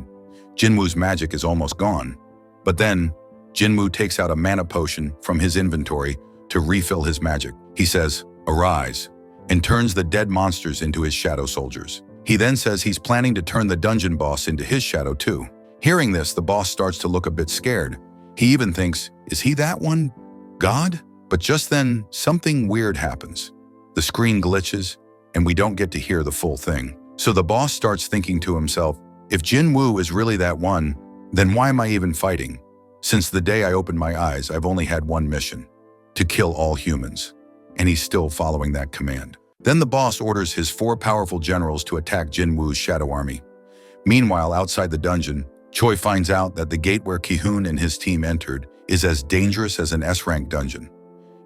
Jinwoo's magic is almost gone. But then, Jinwoo takes out a mana potion from his inventory to refill his magic. He says, arise, and turns the dead monsters into his shadow soldiers. He then says he's planning to turn the dungeon boss into his shadow too. Hearing this, the boss starts to look a bit scared. He even thinks, is he that one? God? But just then, something weird happens. The screen glitches, and we don't get to hear the full thing. So the boss starts thinking to himself, If Jin Woo is really that one, then why am I even fighting? Since the day I opened my eyes, I've only had one mission: to kill all humans. And he's still following that command. Then the boss orders his 4 powerful generals to attack Jin Woo's shadow army. Meanwhile, outside the dungeon, Choi finds out that the gate where Ki-hoon and his team entered is as dangerous as an S-rank dungeon.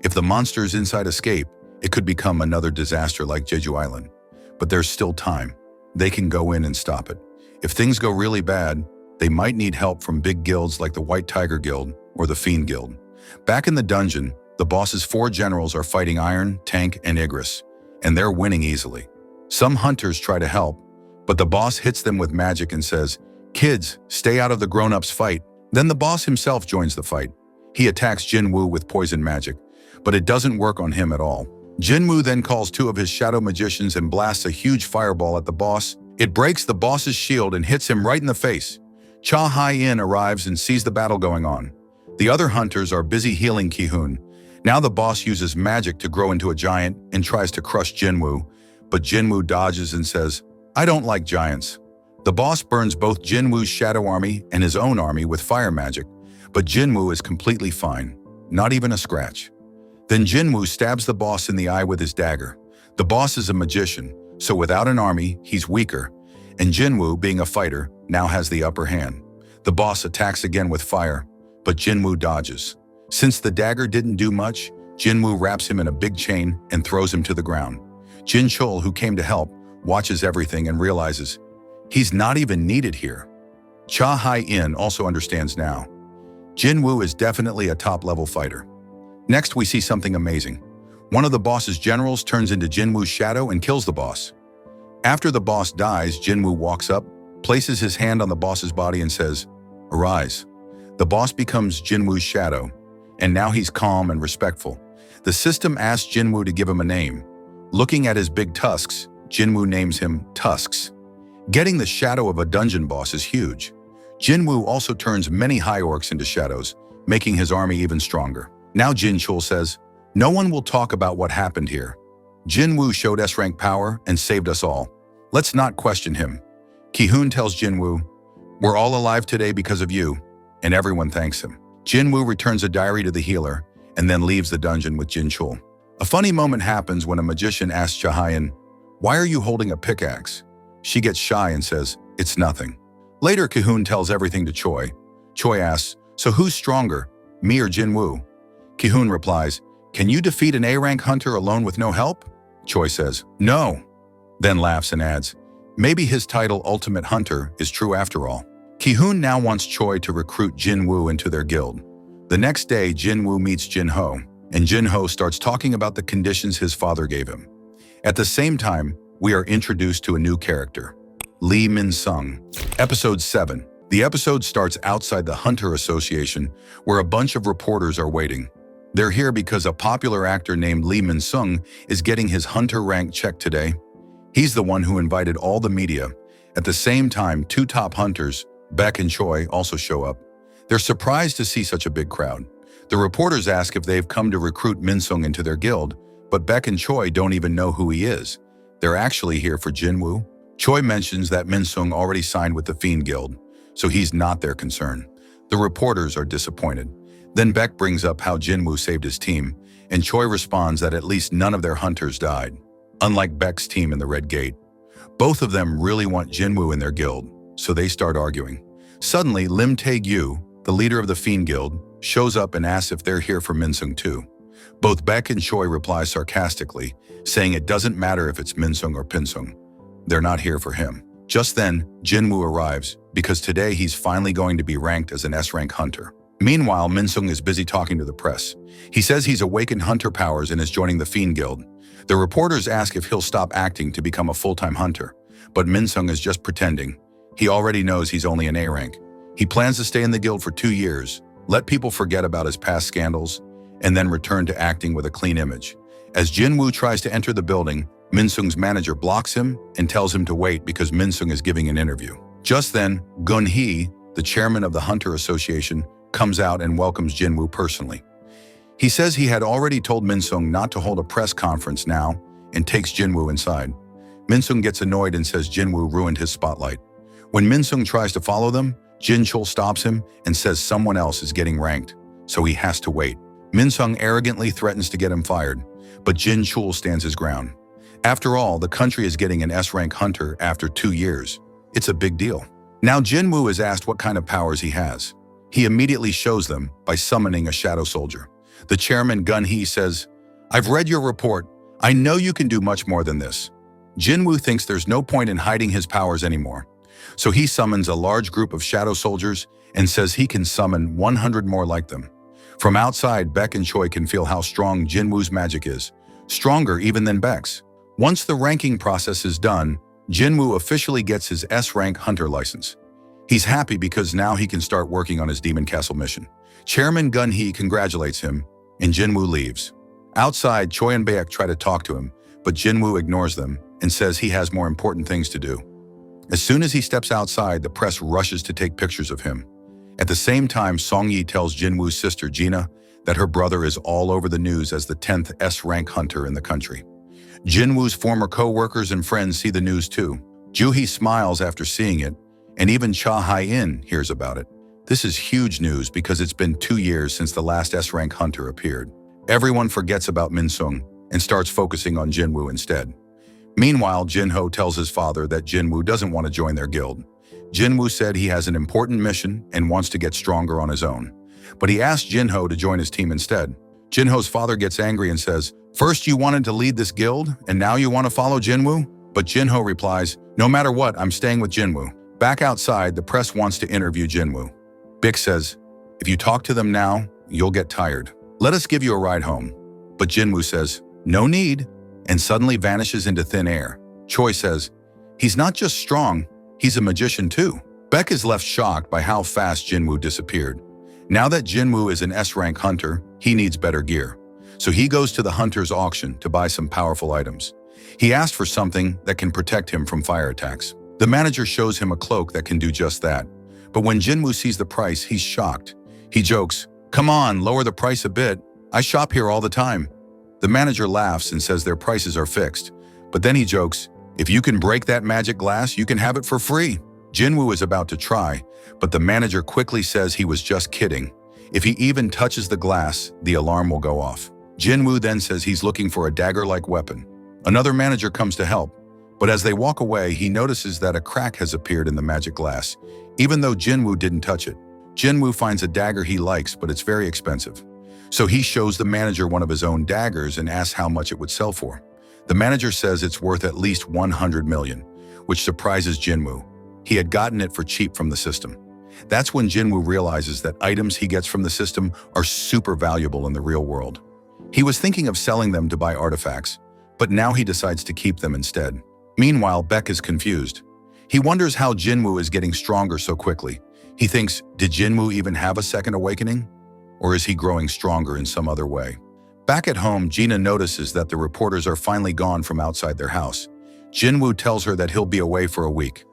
If the monsters inside escape, it could become another disaster like Jeju Island. But there's still time. They can go in and stop it. If things go really bad, they might need help from big guilds like the White Tiger Guild or the Fiend Guild. Back in the dungeon, the boss's 4 generals are fighting Iron, Tank, and Igris, and they're winning easily. Some hunters try to help, but the boss hits them with magic and says, "Kids, stay out of the grown-ups' fight." Then the boss himself joins the fight. He attacks Jin Woo with poison magic, but it doesn't work on him at all. Jin Woo then calls 2 of his shadow magicians and blasts a huge fireball at the boss. It breaks the boss's shield and hits him right in the face. Cha Hai-in arrives and sees the battle going on. The other hunters are busy healing Ki-hoon. Now the boss uses magic to grow into a giant and tries to crush Jin Woo, but Jin Woo dodges and says, "I don't like giants." The boss burns both Jin Woo's shadow army and his own army with fire magic, but Jin Woo is completely fine, not even a scratch. Then Jin Woo stabs the boss in the eye with his dagger. The boss is a magician, so without an army, he's weaker, and Jin Woo, being a fighter, now has the upper hand. The boss attacks again with fire, but Jin Woo dodges. Since the dagger didn't do much, Jin Woo wraps him in a big chain and throws him to the ground. Jin Chul, who came to help, watches everything and realizes he's not even needed here. Cha Hai-in also understands now. Jin Woo is definitely a top-level fighter. Next, we see something amazing. One of the boss's generals turns into Jin Woo's shadow and kills the boss. After the boss dies, Jin Woo walks up, places his hand on the boss's body and says, "Arise." The boss becomes Jin Woo's shadow, and now he's calm and respectful. The system asks Jin Woo to give him a name. Looking at his big tusks, Jin Woo names him Tusks. Getting the shadow of a dungeon boss is huge. Jin Woo also turns many high orcs into shadows, making his army even stronger. Now Jin Chul says, "No one will talk about what happened here. Jin Woo showed S-rank power and saved us all. Let's not question him." Ki-hoon tells Jin Woo, "We're all alive today because of you," and everyone thanks him. Jin Woo returns a diary to the healer and then leaves the dungeon with Jin Chul. A funny moment happens when a magician asks Cha Hai-in, "Why are you holding a pickaxe?" She gets shy and says, "It's nothing." Later, Ki-hoon tells everything to Choi. Choi asks, "So who's stronger, me or Jin Woo?" Ki-hoon replies, "Can you defeat an A-rank hunter alone with no help?" Choi says, "No," then laughs and adds, "Maybe his title Ultimate Hunter is true after all." Ki-hoon now wants Choi to recruit Jin Woo into their guild. The next day, Jin Woo meets Jin Ho, and Jin Ho starts talking about the conditions his father gave him. At the same time, we are introduced to a new character, Lee Min-sung. Episode 7. The episode starts outside the Hunter Association, where a bunch of reporters are waiting. They're here because a popular actor named Lee Min-sung is getting his hunter rank checked today. He's the one who invited all the media. At the same time, 2 top hunters, Beck and Choi, also show up. They're surprised to see such a big crowd. The reporters ask if they've come to recruit Min-sung into their guild, but Beck and Choi don't even know who he is. They're actually here for Jin Woo. Choi mentions that Min-sung already signed with the Fiend Guild, so he's not their concern. The reporters are disappointed. Then Beck brings up how Jin Woo saved his team, and Choi responds that at least none of their hunters died, unlike Beck's team in the Red Gate. Both of them really want Jin Woo in their guild, so they start arguing. Suddenly, Lim Tae-gyu, the leader of the Fiend Guild, shows up and asks if they're here for Min-sung too. Both Beck and Choi reply sarcastically, saying it doesn't matter if it's Min-sung or Pin-sung. They're not here for him. Just then, Jin Woo arrives, because today he's finally going to be ranked as an S-rank hunter. Meanwhile, Min-sung is busy talking to the press. He says he's awakened hunter powers and is joining the Fiend Guild. The reporters ask if he'll stop acting to become a full-time hunter, but Min-sung is just pretending. He already knows he's only an A-rank. He plans to stay in the guild for 2 years, let people forget about his past scandals, and then return to acting with a clean image. As Jin Woo tries to enter the building, Min-sung's manager blocks him and tells him to wait because Min-sung is giving an interview. Just then, Gun-hee, the chairman of the Hunter Association, comes out and welcomes Jin Woo personally. He says he had already told Min-sung not to hold a press conference now and takes Jin Woo inside. Min-sung gets annoyed and says Jin Woo ruined his spotlight. When Min-sung tries to follow them, Jin-chul stops him and says someone else is getting ranked, so he has to wait. Min-sung arrogantly threatens to get him fired, but Jin-chul stands his ground. After all, the country is getting an S-rank hunter after 2 years. It's a big deal. Now Jin-woo is asked what kind of powers he has. He immediately shows them by summoning a shadow soldier. The chairman Gun-hee says, "I've read your report. I know you can do much more than this." Jin-woo thinks there's no point in hiding his powers anymore. So he summons a large group of shadow soldiers and says he can summon 100 more like them. From outside, Baek and Choi can feel how strong Jin-woo's magic is, stronger even than Baek's. Once the ranking process is done, Jin-woo officially gets his S-rank hunter license. He's happy because now he can start working on his Demon Castle mission. Chairman Gun-hee congratulates him, and Jin-woo leaves. Outside, Choi and Baek try to talk to him, but Jin-woo ignores them and says he has more important things to do. As soon as he steps outside, the press rushes to take pictures of him. At the same time, Song-yi tells Jin-woo's sister Gina that her brother is all over the news as the 10th S-rank hunter in the country. Jin-woo's former co-workers and friends see the news too. Joo-hee smiles after seeing it, and even Cha Hae-in hears about it. This is huge news because it's been 2 years since the last S-rank hunter appeared. Everyone forgets about Min-sung and starts focusing on Jin-woo instead. Meanwhile, Jin-ho tells his father that Jin-woo doesn't want to join their guild. Jin-woo said he has an important mission and wants to get stronger on his own. But he asked Jin-ho to join his team instead. Jin-ho's father gets angry and says, "First you wanted to lead this guild, and now you want to follow Jin-woo?" But Jin-ho replies, "No matter what, I'm staying with Jin-woo." Back outside, the press wants to interview Jin-woo. Baek says, "If you talk to them now, you'll get tired. Let us give you a ride home." But Jin-woo says, "No need," and suddenly vanishes into thin air. Choi says, "He's not just strong, he's a magician too." Baek is left shocked by how fast Jin-woo disappeared. Now that Jin-woo is an S-rank hunter, he needs better gear. So he goes to the hunter's auction to buy some powerful items. He asked for something that can protect him from fire attacks. The manager shows him a cloak that can do just that. But when Jin-woo sees the price, he's shocked. He jokes, "Come on, lower the price a bit. I shop here all the time." The manager laughs and says their prices are fixed. But then he jokes, "If you can break that magic glass, you can have it for free." Jin-woo is about to try, but the manager quickly says he was just kidding. If he even touches the glass, the alarm will go off. Jin-woo then says he's looking for a dagger-like weapon. Another manager comes to help, but as they walk away, he notices that a crack has appeared in the magic glass, even though Jin-woo didn't touch it. Jin-woo finds a dagger he likes, but it's very expensive. So he shows the manager one of his own daggers and asks how much it would sell for. The manager says it's worth at least 100 million, which surprises Jin-woo. He had gotten it for cheap from the system. That's when Jin-woo realizes that items he gets from the system are super valuable in the real world. He was thinking of selling them to buy artifacts, but now he decides to keep them instead. Meanwhile, Baek is confused. He wonders how Jin-woo is getting stronger so quickly. He thinks, did Jin-woo even have a second awakening? Or is he growing stronger in some other way? Back at home, Gina notices that the reporters are finally gone from outside their house. Jin-woo tells her that he'll be away for a week.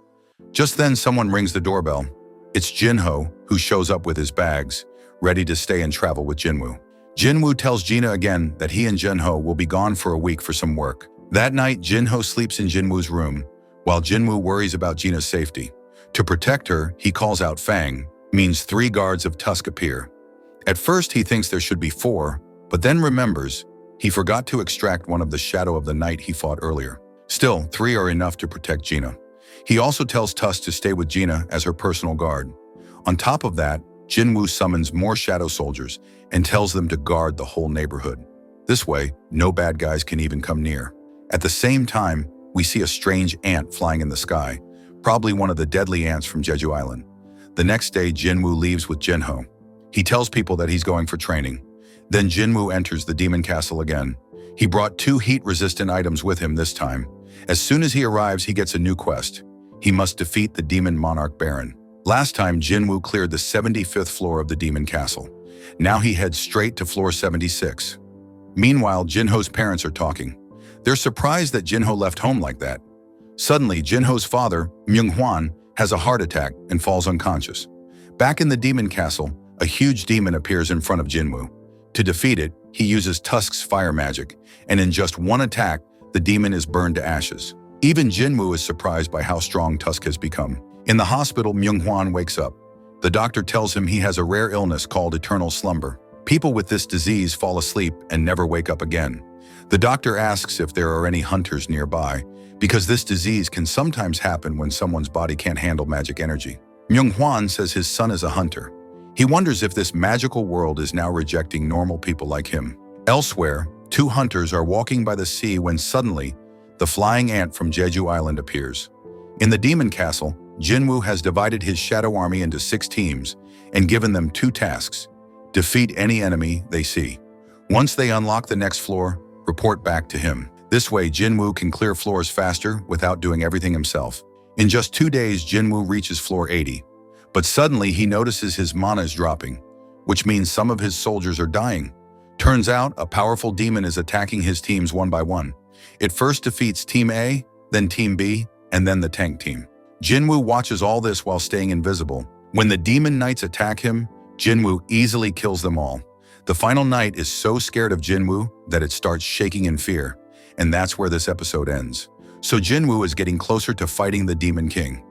Just then, someone rings the doorbell. It's Jin-ho, who shows up with his bags, ready to stay and travel with Jin-woo. Jin-woo tells Gina again that he and Jin-ho will be gone for a week for some work. That night, Jin-ho sleeps in Jin-woo's room, while Jin-woo worries about Gina's safety. To protect her, he calls out Fang, means 3 guards of Tusk appear. At first, he thinks there should be 4, but then remembers he forgot to extract one of the Shadow of the Night he fought earlier. Still, 3 are enough to protect Gina. He also tells Tusk to stay with Gina as her personal guard. On top of that, Jin-woo summons more shadow soldiers and tells them to guard the whole neighborhood. This way, no bad guys can even come near. At the same time, we see a strange ant flying in the sky, probably one of the deadly ants from Jeju Island. The next day, Jin-woo leaves with Jin-ho. He tells people that he's going for training. Then Jin-woo enters the Demon Castle again. He brought 2 heat-resistant items with him this time. As soon as he arrives, he gets a new quest. He must defeat the Demon Monarch Baron. Last time, Jin-woo cleared the 75th floor of the Demon Castle. Now he heads straight to floor 76. Meanwhile, Jin-ho's parents are talking. They're surprised that Jin-ho left home like that. Suddenly, Jin-ho's father, Myung-hwan, has a heart attack and falls unconscious. Back in the Demon Castle, a huge demon appears in front of Jin-woo. To defeat it, he uses Tusk's fire magic, and in just one attack, the demon is burned to ashes. Even Jin-woo is surprised by how strong Tusk has become. In the hospital, Myung-hwan wakes up. The doctor tells him he has a rare illness called eternal slumber. People with this disease fall asleep and never wake up again. The doctor asks if there are any hunters nearby, because this disease can sometimes happen when someone's body can't handle magic energy. Myung-hwan says his son is a hunter. He wonders if this magical world is now rejecting normal people like him. Elsewhere, two hunters are walking by the sea when suddenly, the flying ant from Jeju Island appears. In the demon castle, Jinwoo has divided his shadow army into 6 teams and given them 2 tasks: defeat any enemy they see. Once they unlock the next floor, report back to him. This way, Jinwoo can clear floors faster without doing everything himself. In just 2 days, Jinwoo reaches floor 80. But suddenly, he notices his mana is dropping, which means some of his soldiers are dying. Turns out, a powerful demon is attacking his teams one by one. It first defeats Team A, then Team B, and then the tank team. Jinwoo watches all this while staying invisible. When the demon knights attack him, Jinwoo easily kills them all. The final knight is so scared of Jinwoo that it starts shaking in fear, and that's where this episode ends. So Jinwoo is getting closer to fighting the Demon King.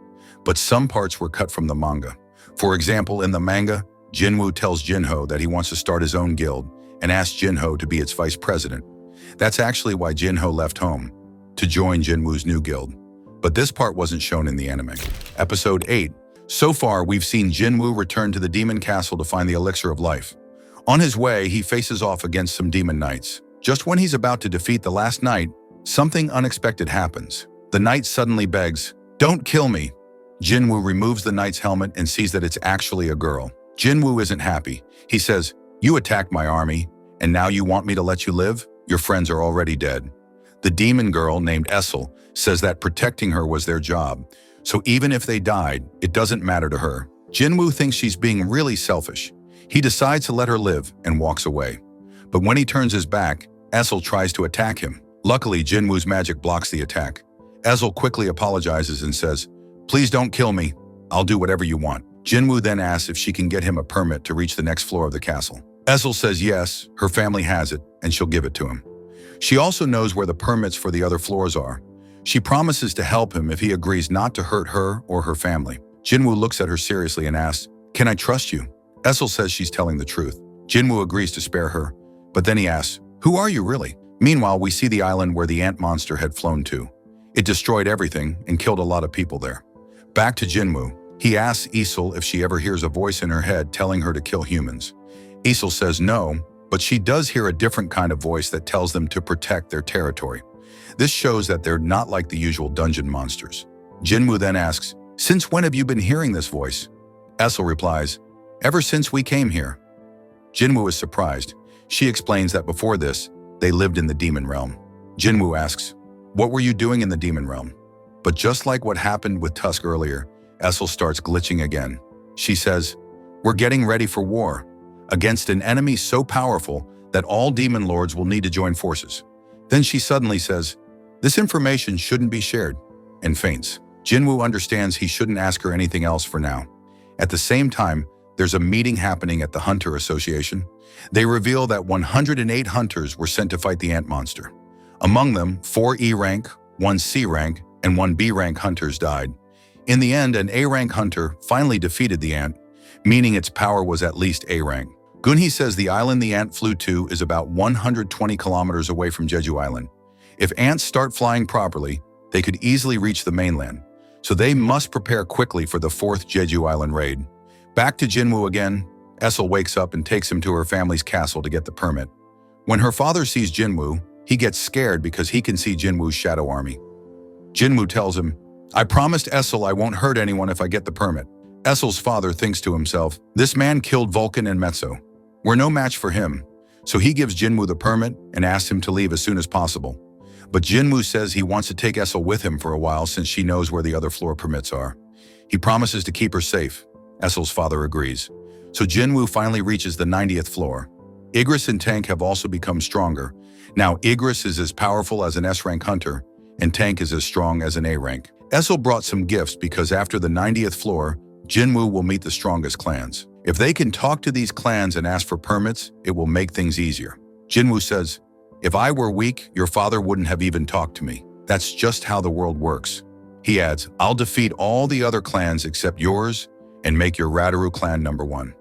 But some parts were cut from the manga. For example, in the manga, Jinwoo tells Jinho that he wants to start his own guild and asks Jinho to be its vice president. That's actually why Jinho left home, to join Jinwoo's new guild. But this part wasn't shown in the anime. Episode 8. So far, we've seen Jinwoo return to the Demon Castle to find the Elixir of Life. On his way, he faces off against some demon knights. Just when he's about to defeat the last knight, something unexpected happens. The knight suddenly begs, "Don't kill me." Jinwoo removes the knight's helmet and sees that it's actually a girl. Jinwoo isn't happy. He says, "You attacked my army, and now you want me to let you live? Your friends are already dead." The demon girl, named Essel, says that protecting her was their job, so even if they died, it doesn't matter to her. Jinwoo thinks she's being really selfish. He decides to let her live and walks away. But when he turns his back, Essel tries to attack him. Luckily, Jinwoo's magic blocks the attack. Essel quickly apologizes and says, "Please don't kill me. I'll do whatever you want." Jinwoo then asks if she can get him a permit to reach the next floor of the castle. Essel says yes, her family has it, and she'll give it to him. She also knows where the permits for the other floors are. She promises to help him if he agrees not to hurt her or her family. Jinwoo looks at her seriously and asks, "Can I trust you?" Essel says she's telling the truth. Jinwoo agrees to spare her, but then he asks, "Who are you really?" Meanwhile, we see the island where the ant monster had flown to. It destroyed everything and killed a lot of people there. Back to Jinwoo. He asks Essel if she ever hears a voice in her head telling her to kill humans. Essel says no, but she does hear a different kind of voice that tells them to protect their territory. This shows that they're not like the usual dungeon monsters. Jinwoo then asks, "Since when have you been hearing this voice?" Essel replies, "Ever since we came here." Jinwoo is surprised. She explains that before this, they lived in the demon realm. Jinwoo asks, "What were you doing in the demon realm?" But just like what happened with Tusk earlier, Essel starts glitching again. She says, "We're getting ready for war, against an enemy so powerful that all demon lords will need to join forces." Then she suddenly says, "This information shouldn't be shared," and faints. Jinwoo understands he shouldn't ask her anything else for now. At the same time, there's a meeting happening at the Hunter Association. They reveal that 108 hunters were sent to fight the ant monster. Among them, 4 E rank, 1 C rank, and 1 B rank hunters died. In the end, an A rank hunter finally defeated the ant, meaning its power was at least A rank. Gunhee says the island the ant flew to is about 120 kilometers away from Jeju Island. If ants start flying properly, they could easily reach the mainland, so they must prepare quickly for the 4th Jeju Island raid. Back to Jinwoo again, Essel wakes up and takes him to her family's castle to get the permit. When her father sees Jinwoo, he gets scared because he can see Jinwoo's shadow army. Jinwoo tells him, "I promised Essel I won't hurt anyone if I get the permit." Essel's father thinks to himself, "This man killed Vulcan and Metso. We're no match for him." So he gives Jinwoo the permit and asks him to leave as soon as possible. But Jinwoo says he wants to take Essel with him for a while since she knows where the other floor permits are. He promises to keep her safe. Essel's father agrees. So Jinwoo finally reaches the 90th floor. Igris and Tank have also become stronger. Now Igris is as powerful as an S-rank hunter, and Tank is as strong as an A-rank. Essel brought some gifts because after the 90th floor, Jinwoo will meet the strongest clans. If they can talk to these clans and ask for permits, it will make things easier. Jinwoo says, "If I were weak, your father wouldn't have even talked to me. That's just how the world works." He adds, "I'll defeat all the other clans except yours and make your Radaru clan number one."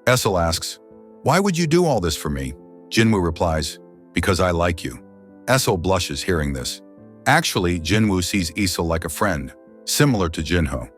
Essel asks, "Why would you do all this for me?" Jinwoo replies, "Because I like you." Essel blushes hearing this. Actually, Jinwoo sees Essel like a friend, similar to Jinho.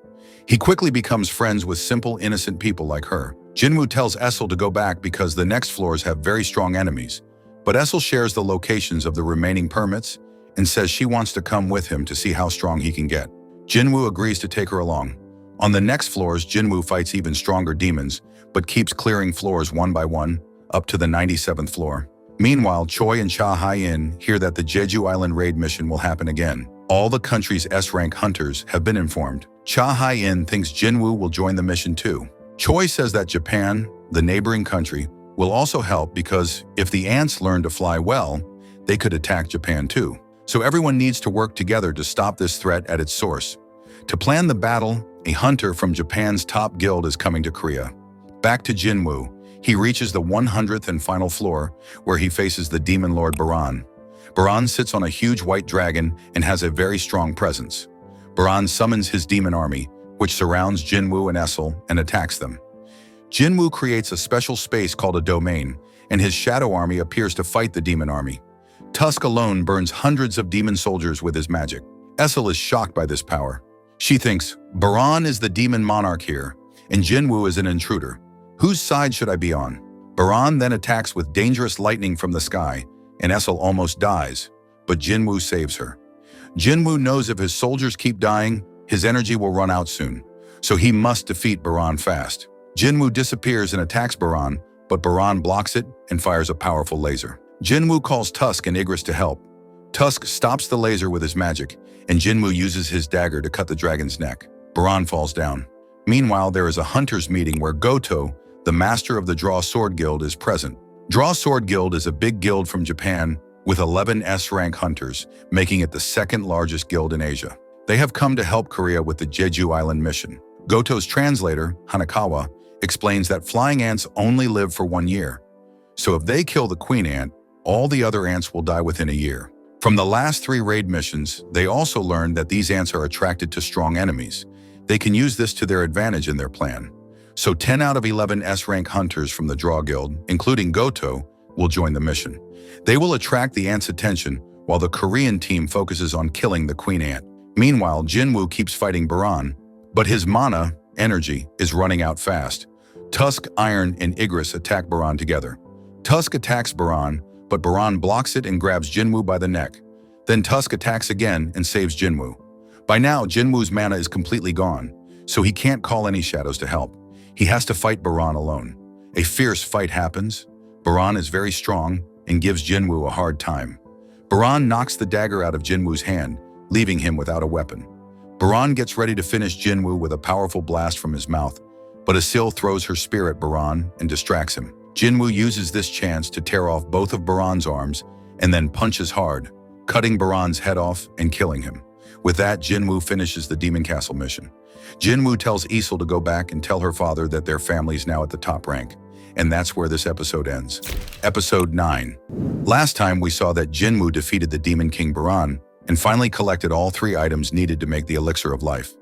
He quickly becomes friends with simple, innocent people like her. Jinwoo tells Essel to go back because the next floors have very strong enemies, but Essel shares the locations of the remaining permits and says she wants to come with him to see how strong he can get. Jinwoo agrees to take her along. On the next floors, Jinwoo fights even stronger demons, but keeps clearing floors one by one, up to the 97th floor. Meanwhile, Choi and Cha Hai-in hear that the Jeju Island raid mission will happen again. All the country's S-rank hunters have been informed. Cha Hai-in thinks Jinwoo will join the mission too. Choi says that Japan, the neighboring country, will also help because if the ants learn to fly well, they could attack Japan too. So everyone needs to work together to stop this threat at its source. To plan the battle, a hunter from Japan's top guild is coming to Korea. Back to Jinwoo, he reaches the 100th and final floor, where he faces the demon lord Baran. Baran sits on a huge white dragon and has a very strong presence. Baran summons his demon army, which surrounds Jinwoo and Essel and attacks them. Jinwoo creates a special space called a domain, and his shadow army appears to fight the demon army. Tusk alone burns hundreds of demon soldiers with his magic. Essel is shocked by this power. She thinks, Baran is the demon monarch here, and Jinwoo is an intruder. Whose side should I be on? Baran then attacks with dangerous lightning from the sky, and Essel almost dies, but Jinwoo saves her. Jinwoo knows if his soldiers keep dying, his energy will run out soon, so he must defeat Baran fast. Jinwoo disappears and attacks Baran, but Baran blocks it and fires a powerful laser. Jinwoo calls Tusk and Igris to help. Tusk stops the laser with his magic, and Jinwoo uses his dagger to cut the dragon's neck. Baran falls down. Meanwhile, there is a hunters' meeting where Goto, the master of the Draw Sword Guild, is present. Draw Sword Guild is a big guild from Japan with 11 S-rank hunters, making it the second largest guild in Asia. They have come to help Korea with the Jeju Island mission. Goto's translator, Hanakawa, explains that flying ants only live for 1 year. So if they kill the queen ant, all the other ants will die within a year. From the last 3 raid missions, they also learned that these ants are attracted to strong enemies. They can use this to their advantage in their plan. So 10 out of 11 S-rank hunters from the Draw Guild, including Goto, will join the mission. They will attract the ants' attention while the Korean team focuses on killing the queen ant. Meanwhile, Jinwoo keeps fighting Baran, but his mana, energy, is running out fast. Tusk, Iron, and Igris attack Baran together. Tusk attacks Baran, but Baran blocks it and grabs Jinwoo by the neck. Then Tusk attacks again and saves Jinwoo. By now, Jinwoo's mana is completely gone, so he can't call any shadows to help. He has to fight Baran alone. A fierce fight happens. Baran is very strong and gives Jinwoo a hard time. Baran knocks the dagger out of Jinwoo's hand, leaving him without a weapon. Baran gets ready to finish Jinwoo with a powerful blast from his mouth, but Asil throws her spear at Baran and distracts him. Jinwoo uses this chance to tear off both of Baran's arms and then punches hard, cutting Baran's head off and killing him. With that, Jinwoo finishes the Demon Castle mission. Jinwoo tells Essel to go back and tell her father that their family is now at the top rank. And that's where this episode ends. Episode 9. Last time we saw that Jinwoo defeated the Demon King Baran and finally collected all 3 items needed to make the Elixir of Life.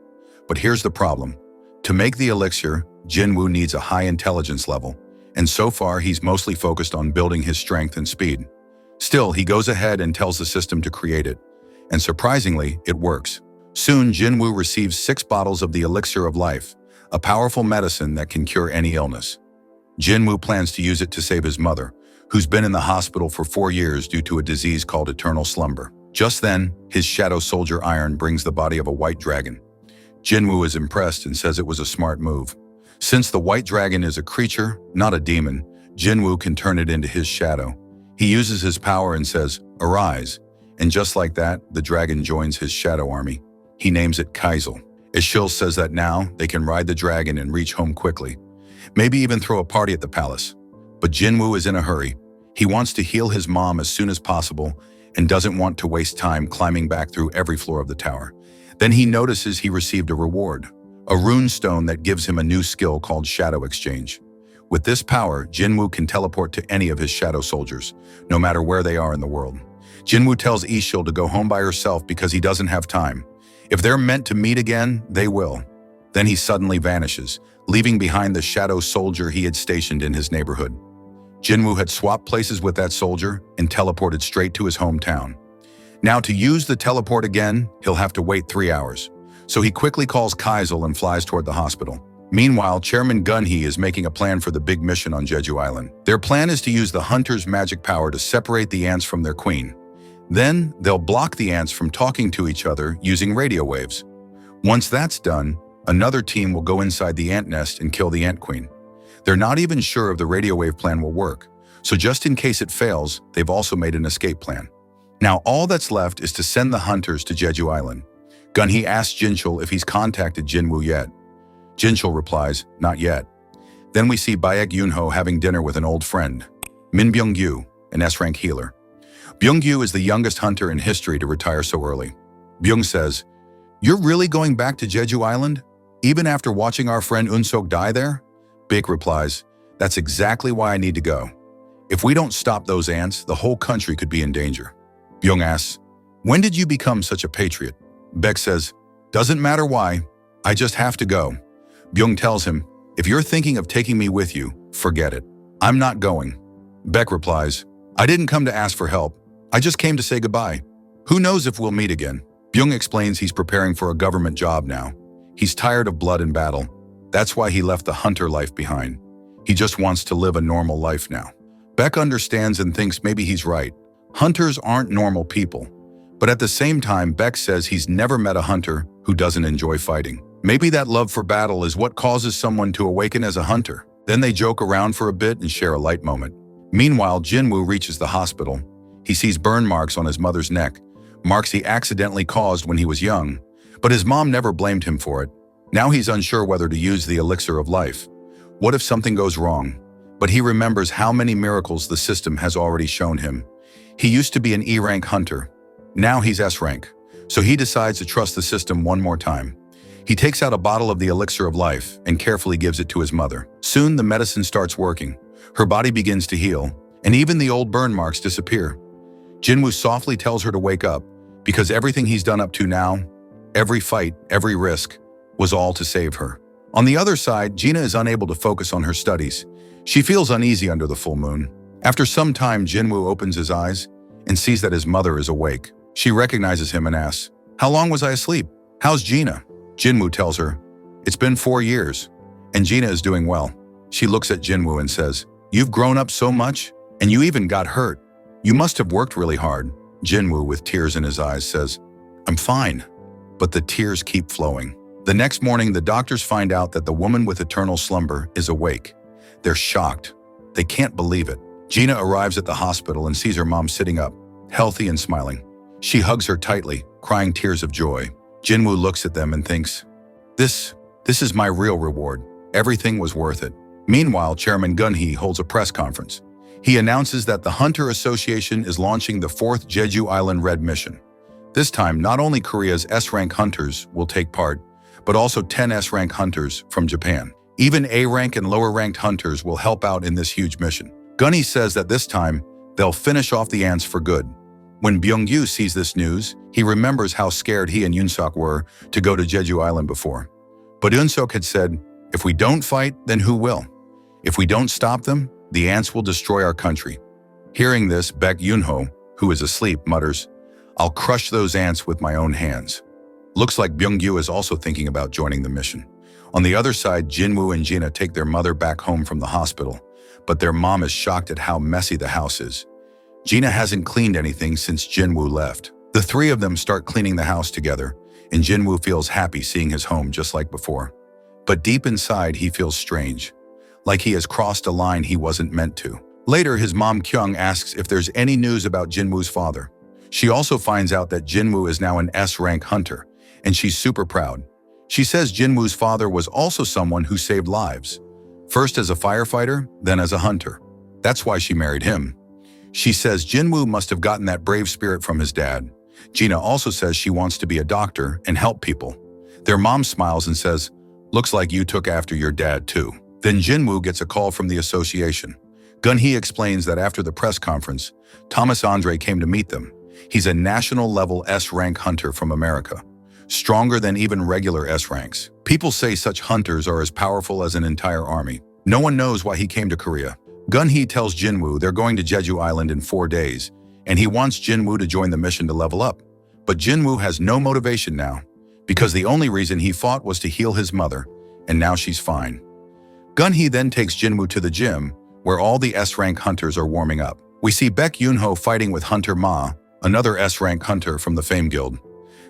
But here's the problem. To make the Elixir, Jinwoo needs a high intelligence level, and so far he's mostly focused on building his strength and speed. Still, he goes ahead and tells the system to create it, and surprisingly, it works. Soon, Jinwoo receives 6 bottles of the Elixir of Life, a powerful medicine that can cure any illness. Jinwoo plans to use it to save his mother, who's been in the hospital for 4 years due to a disease called eternal slumber. Just then, his shadow soldier Iron brings the body of a white dragon. Jinwoo is impressed and says it was a smart move. Since the white dragon is a creature, not a demon, Jinwoo can turn it into his shadow. He uses his power and says, "Arise," and just like that, the dragon joins his shadow army. He names it Kaisel. Ishil says that now they can ride the dragon and reach home quickly. Maybe even throw a party at the palace. But Jinwoo is in a hurry. He wants to heal his mom as soon as possible and doesn't want to waste time climbing back through every floor of the tower. Then he notices he received a reward, a rune stone that gives him a new skill called Shadow Exchange. With this power, Jinwoo can teleport to any of his shadow soldiers, no matter where they are in the world. Jinwoo tells Ishil to go home by herself because he doesn't have time. If they're meant to meet again, they will. Then he suddenly vanishes, leaving behind the shadow soldier he had stationed in his neighborhood. Jinwoo had swapped places with that soldier and teleported straight to his hometown. Now to use the teleport again, he'll have to wait 3 hours. So he quickly calls Kaisel and flies toward the hospital. Meanwhile, Chairman Gunhee is making a plan for the big mission on Jeju Island. Their plan is to use the hunter's magic power to separate the ants from their queen. Then, they'll block the ants from talking to each other using radio waves. Once that's done, another team will go inside the ant nest and kill the ant queen. They're not even sure if the radio wave plan will work, so just in case it fails, they've also made an escape plan. Now all that's left is to send the hunters to Jeju Island. Gunhee asks Jinchul if he's contacted Jinwoo yet. Jinchul replies, not yet. Then we see Baek Yunho having dinner with an old friend, Min Byung-gyu, an S-rank healer. Byung-gyu is the youngest hunter in history to retire so early. Byung says, "You're really going back to Jeju Island? Even after watching our friend Unsok die there?" Baek replies, "That's exactly why I need to go. If we don't stop those ants, the whole country could be in danger." Byung asks, "When did you become such a patriot?" Baek says, "Doesn't matter why, I just have to go." Byung tells him, "If you're thinking of taking me with you, forget it. I'm not going." Baek replies, "I didn't come to ask for help. I just came to say goodbye. Who knows if we'll meet again." Byung explains he's preparing for a government job now. He's tired of blood and battle. That's why he left the hunter life behind. He just wants to live a normal life now. Baek understands and thinks maybe he's right. Hunters aren't normal people. But at the same time, Baek says he's never met a hunter who doesn't enjoy fighting. Maybe that love for battle is what causes someone to awaken as a hunter. Then they joke around for a bit and share a light moment. Meanwhile, Jinwoo reaches the hospital. He sees burn marks on his mother's neck, marks he accidentally caused when he was young, but his mom never blamed him for it. Now he's unsure whether to use the elixir of life. What if something goes wrong? But he remembers how many miracles the system has already shown him. He used to be an E-rank hunter. Now he's S-rank, so he decides to trust the system one more time. He takes out a bottle of the elixir of life and carefully gives it to his mother. Soon the medicine starts working. Her body begins to heal, and even the old burn marks disappear. Jinwoo softly tells her to wake up, because everything he's done up to now, every fight, every risk, was all to save her. On the other side, Gina is unable to focus on her studies. She feels uneasy under the full moon. After some time, Jinwoo opens his eyes and sees that his mother is awake. She recognizes him and asks, "How long was I asleep? How's Gina?" Jinwoo tells her, "It's been 4 years, and Gina is doing well." She looks at Jinwoo and says, "You've grown up so much, and you even got hurt. You must have worked really hard." Jinwoo, with tears in his eyes, says, "I'm fine." But the tears keep flowing. The next morning, the doctors find out that the woman with eternal slumber is awake. They're shocked. They can't believe it. Gina arrives at the hospital and sees her mom sitting up, healthy and smiling. She hugs her tightly, crying tears of joy. Jinwoo looks at them and thinks, This is my real reward. Everything was worth it." Meanwhile, Chairman Gunhee holds a press conference. He announces that the Hunter Association is launching the 4th Jeju Island Red Mission. This time, not only Korea's S-rank hunters will take part, but also 10 S-rank hunters from Japan. Even A-rank and lower-ranked hunters will help out in this huge mission. Gunhee says that this time, they'll finish off the ants for good. When Byung-gyu sees this news, he remembers how scared he and Yunsok were to go to Jeju Island before. But Yunsok had said, "If we don't fight, then who will? If we don't stop them, the ants will destroy our country." Hearing this, Baek Yunho, who is asleep, mutters, "I'll crush those ants with my own hands." Looks like Byung-gyu is also thinking about joining the mission. On the other side, Jinwoo and Gina take their mother back home from the hospital, but their mom is shocked at how messy the house is. Gina hasn't cleaned anything since Jinwoo left. The 3 of them start cleaning the house together, and Jinwoo feels happy seeing his home just like before. But deep inside, he feels strange, like he has crossed a line he wasn't meant to. Later, his mom Kyung asks if there's any news about Jinwoo's father. She also finds out that Jinwoo is now an S-rank hunter, and she's super proud. She says Jinwoo's father was also someone who saved lives, first as a firefighter, then as a hunter. That's why she married him. She says Jinwoo must have gotten that brave spirit from his dad. Gina also says she wants to be a doctor and help people. Their mom smiles and says, "Looks like you took after your dad too." Then Jinwoo gets a call from the association. Gunhee explains that after the press conference, Thomas Andre came to meet them. He's a national-level S-rank hunter from America. stronger than even regular S ranks. People say such hunters are as powerful as an entire army. No one knows why he came to Korea. Gun-hee tells Jinwoo they're going to Jeju Island in 4 days, and he wants Jinwoo to join the mission to level up. But Jinwoo has no motivation now, because the only reason he fought was to heal his mother, and now she's fine. Gun-hee then takes Jinwoo to the gym, where all the S-rank hunters are warming up. We see Baek Yoonho fighting with Hunter Ma, another S-rank hunter from the Fame Guild.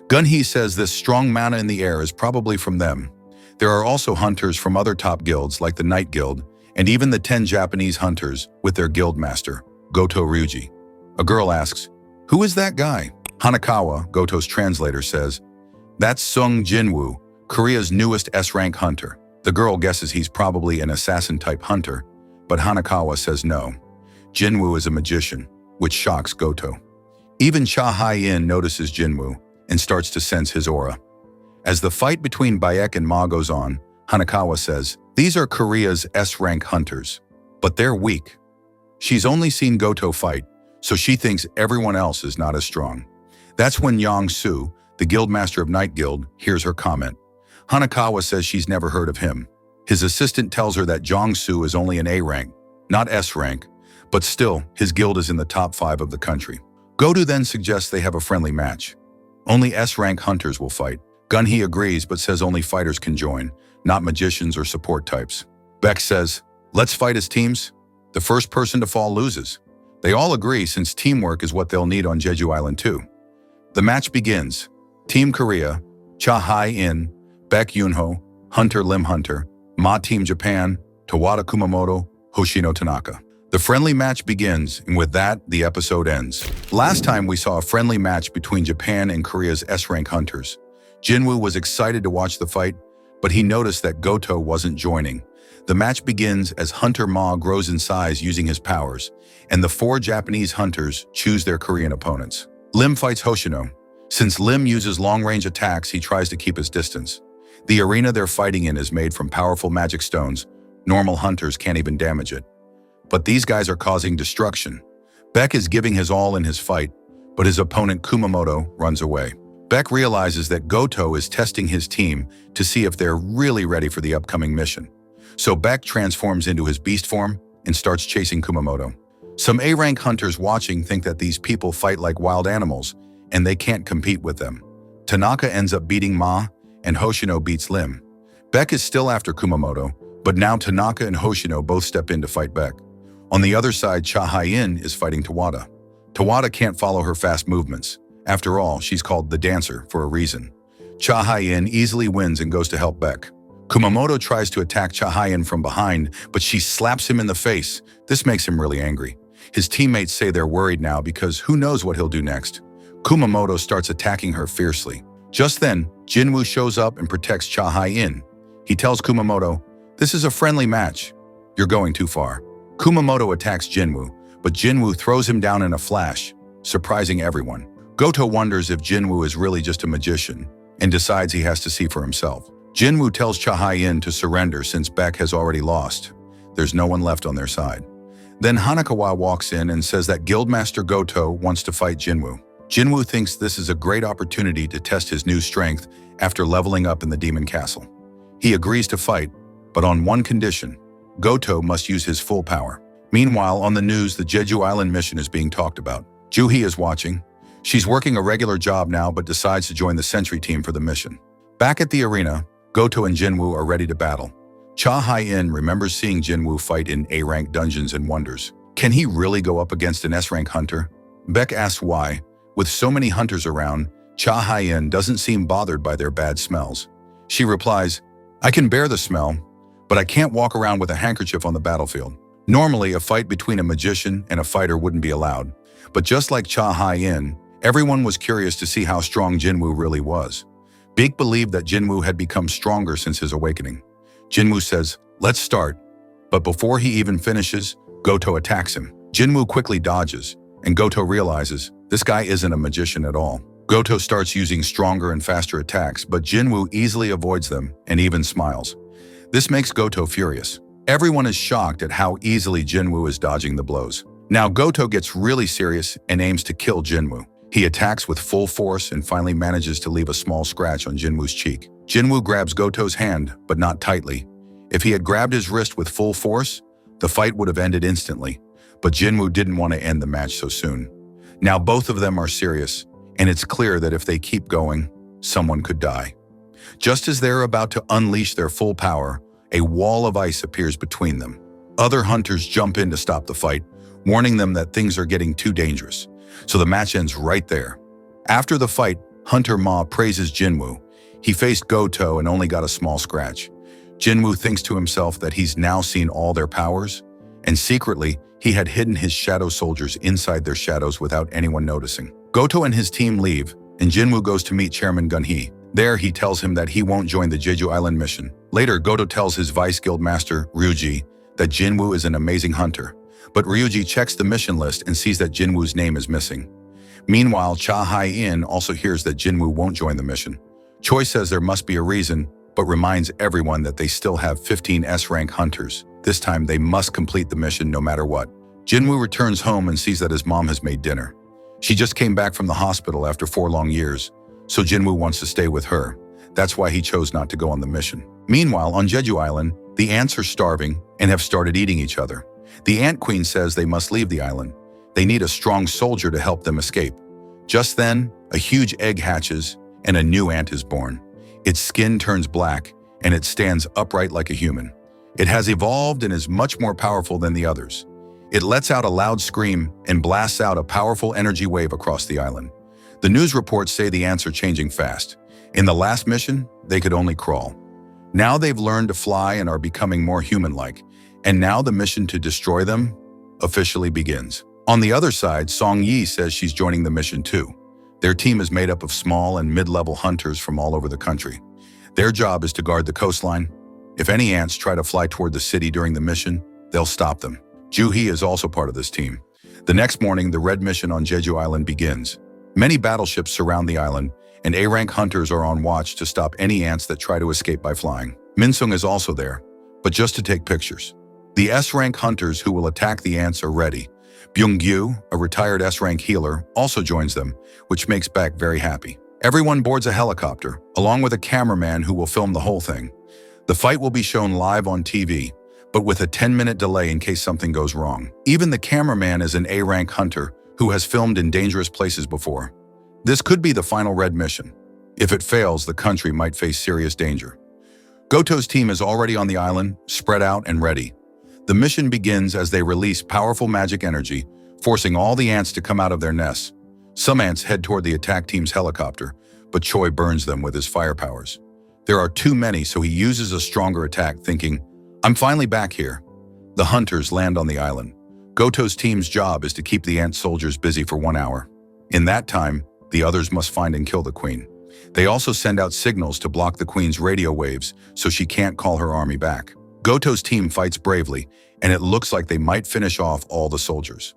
Gun-hee says this strong mana in the air is probably from them. There are also hunters from other top guilds like the Night Guild, and even the 10 Japanese hunters with their guild master, Goto Ryuji. A girl asks, "Who is that guy?" Hanakawa, Goto's translator, says, "That's Sung Jinwoo, Korea's newest S-rank hunter." The girl guesses he's probably an assassin-type hunter, but Hanakawa says no. Jinwoo is a magician, which shocks Goto. Even Cha Hai-in notices Jinwoo and starts to sense his aura. As the fight between Baek and Ma goes on, Hanakawa says, "These are Korea's S-rank hunters, but they're weak." She's only seen Goto fight, so she thinks everyone else is not as strong. That's when Yang Su, the guildmaster of Night Guild, hears her comment. Hanakawa says she's never heard of him. His assistant tells her that Yang Su is only an A rank, not S rank, but still, his guild is in the top 5 of the country. Goto then suggests they have a friendly match. Only S-rank hunters will fight. Gun-hee agrees but says only fighters can join, not magicians or support types. Baek says, "Let's fight as teams. The first person to fall loses." They all agree since teamwork is what they'll need on Jeju Island too. The match begins. Team Korea, Cha Hai-in, Baek Yoonho, Hunter Lim Hunter, Ma Team Japan, Tawada Kumamoto, Hoshino Tanaka. The friendly match begins, and with that, the episode ends. Last time we saw a friendly match between Japan and Korea's S-rank hunters. Jinwoo was excited to watch the fight, but he noticed that Goto wasn't joining. The match begins as Hunter Ma grows in size using his powers, and the 4 Japanese hunters choose their Korean opponents. Lim fights Hoshino. Since Lim uses long-range attacks, he tries to keep his distance. The arena they're fighting in is made from powerful magic stones. Normal hunters can't even damage it. But these guys are causing destruction. Baek is giving his all in his fight, but his opponent Kumamoto runs away. Baek realizes that Goto is testing his team to see if they're really ready for the upcoming mission. So Baek transforms into his beast form and starts chasing Kumamoto. Some A-rank hunters watching think that these people fight like wild animals, and they can't compete with them. Tanaka ends up beating Ma, and Hoshino beats Lim. Baek is still after Kumamoto, but now Tanaka and Hoshino both step in to fight Baek. On the other side, Cha Hai-in is fighting Tawada. Tawada can't follow her fast movements. After all, she's called the Dancer for a reason. Cha Hai-in easily wins and goes to help Baek. Kumamoto tries to attack Cha Hai-in from behind, but she slaps him in the face. This makes him really angry. His teammates say they're worried now because who knows what he'll do next. Kumamoto starts attacking her fiercely. Just then, Jinwoo shows up and protects Cha Hai-in. He tells Kumamoto, "This is a friendly match. You're going too far." Kumamoto attacks Jinwoo, but Jinwoo throws him down in a flash, surprising everyone. Goto wonders if Jinwoo is really just a magician and decides he has to see for himself. Jinwoo tells Cha Hai-in to surrender since Baek has already lost. There's no one left on their side. Then Hanakawa walks in and says that Guildmaster Goto wants to fight Jinwoo. Jinwoo thinks this is a great opportunity to test his new strength after leveling up in the Demon Castle. He agrees to fight, but on one condition. Goto must use his full power. Meanwhile, on the news, the Jeju Island mission is being talked about. Juhee is watching. She's working a regular job now but decides to join the sentry team for the mission. Back at the arena, Goto and Jinwoo are ready to battle. Cha Hai-in remembers seeing Jinwoo fight in A-rank dungeons and wonders. Can he really go up against an S-rank hunter? Baek asks why. With so many hunters around, Cha Hai-in doesn't seem bothered by their bad smells. She replies, "I can bear the smell, but I can't walk around with a handkerchief on the battlefield." Normally, a fight between a magician and a fighter wouldn't be allowed. But just like Cha Hai-in, everyone was curious to see how strong Jinwoo really was. Baek believed that Jinwoo had become stronger since his awakening. Jinwoo says, "Let's start." But before he even finishes, Goto attacks him. Jinwoo quickly dodges, and Goto realizes this guy isn't a magician at all. Goto starts using stronger and faster attacks, but Jinwoo easily avoids them and even smiles. This makes Goto furious. Everyone is shocked at how easily Jinwoo is dodging the blows. Now Goto gets really serious and aims to kill Jinwoo. He attacks with full force and finally manages to leave a small scratch on Jinwoo's cheek. Jinwoo grabs Goto's hand, but not tightly. If he had grabbed his wrist with full force, the fight would have ended instantly. But Jinwoo didn't want to end the match so soon. Now both of them are serious, and it's clear that if they keep going, someone could die. Just as they're about to unleash their full power, a wall of ice appears between them. Other hunters jump in to stop the fight, warning them that things are getting too dangerous. So the match ends right there. After the fight, Hunter Ma praises Jinwoo. He faced Goto and only got a small scratch. Jinwoo thinks to himself that he's now seen all their powers, and secretly, he had hidden his shadow soldiers inside their shadows without anyone noticing. Goto and his team leave, and Jinwoo goes to meet Chairman Gunhee. There, he tells him that he won't join the Jeju Island mission. Later, Goto tells his vice guild master, Ryuji, that Jinwoo is an amazing hunter. But Ryuji checks the mission list and sees that Jinwoo's name is missing. Meanwhile, Cha Hai-in also hears that Jinwoo won't join the mission. Choi says there must be a reason, but reminds everyone that they still have 15 S-rank hunters. This time, they must complete the mission no matter what. Jinwoo returns home and sees that his mom has made dinner. She just came back from the hospital after 4 long years, so Jinwoo wants to stay with her. That's why he chose not to go on the mission. Meanwhile, on Jeju Island, the ants are starving and have started eating each other. The Ant Queen says they must leave the island. They need a strong soldier to help them escape. Just then, a huge egg hatches and a new ant is born. Its skin turns black and it stands upright like a human. It has evolved and is much more powerful than the others. It lets out a loud scream and blasts out a powerful energy wave across the island. The news reports say the ants are changing fast. In the last mission, they could only crawl. Now they've learned to fly and are becoming more human-like, and now the mission to destroy them officially begins. On the other side, Song Yi says she's joining the mission too. Their team is made up of small and mid-level hunters from all over the country. Their job is to guard the coastline. If any ants try to fly toward the city during the mission, they'll stop them. Juhee is also part of this team. The next morning, the Red Mission on Jeju Island begins. Many battleships surround the island, and A-rank hunters are on watch to stop any ants that try to escape by flying. Minsung is also there, but just to take pictures. The S-rank hunters who will attack the ants are ready. Byung-gyu, a retired S-rank healer, also joins them, which makes Baek very happy. Everyone boards a helicopter, along with a cameraman who will film the whole thing. The fight will be shown live on TV, but with a 10-minute delay in case something goes wrong. Even the cameraman is an A-rank hunter who has filmed in dangerous places before. This could be the final Red Mission. If it fails, the country might face serious danger. Goto's team is already on the island, spread out and ready. The mission begins as they release powerful magic energy, forcing all the ants to come out of their nests. Some ants head toward the attack team's helicopter, but Choi burns them with his fire powers. There are too many, so he uses a stronger attack, thinking, "I'm finally back here." The hunters land on the island. Goto's team's job is to keep the ant soldiers busy for 1 hour. In that time, the others must find and kill the queen. They also send out signals to block the queen's radio waves so she can't call her army back. Goto's team fights bravely, and it looks like they might finish off all the soldiers.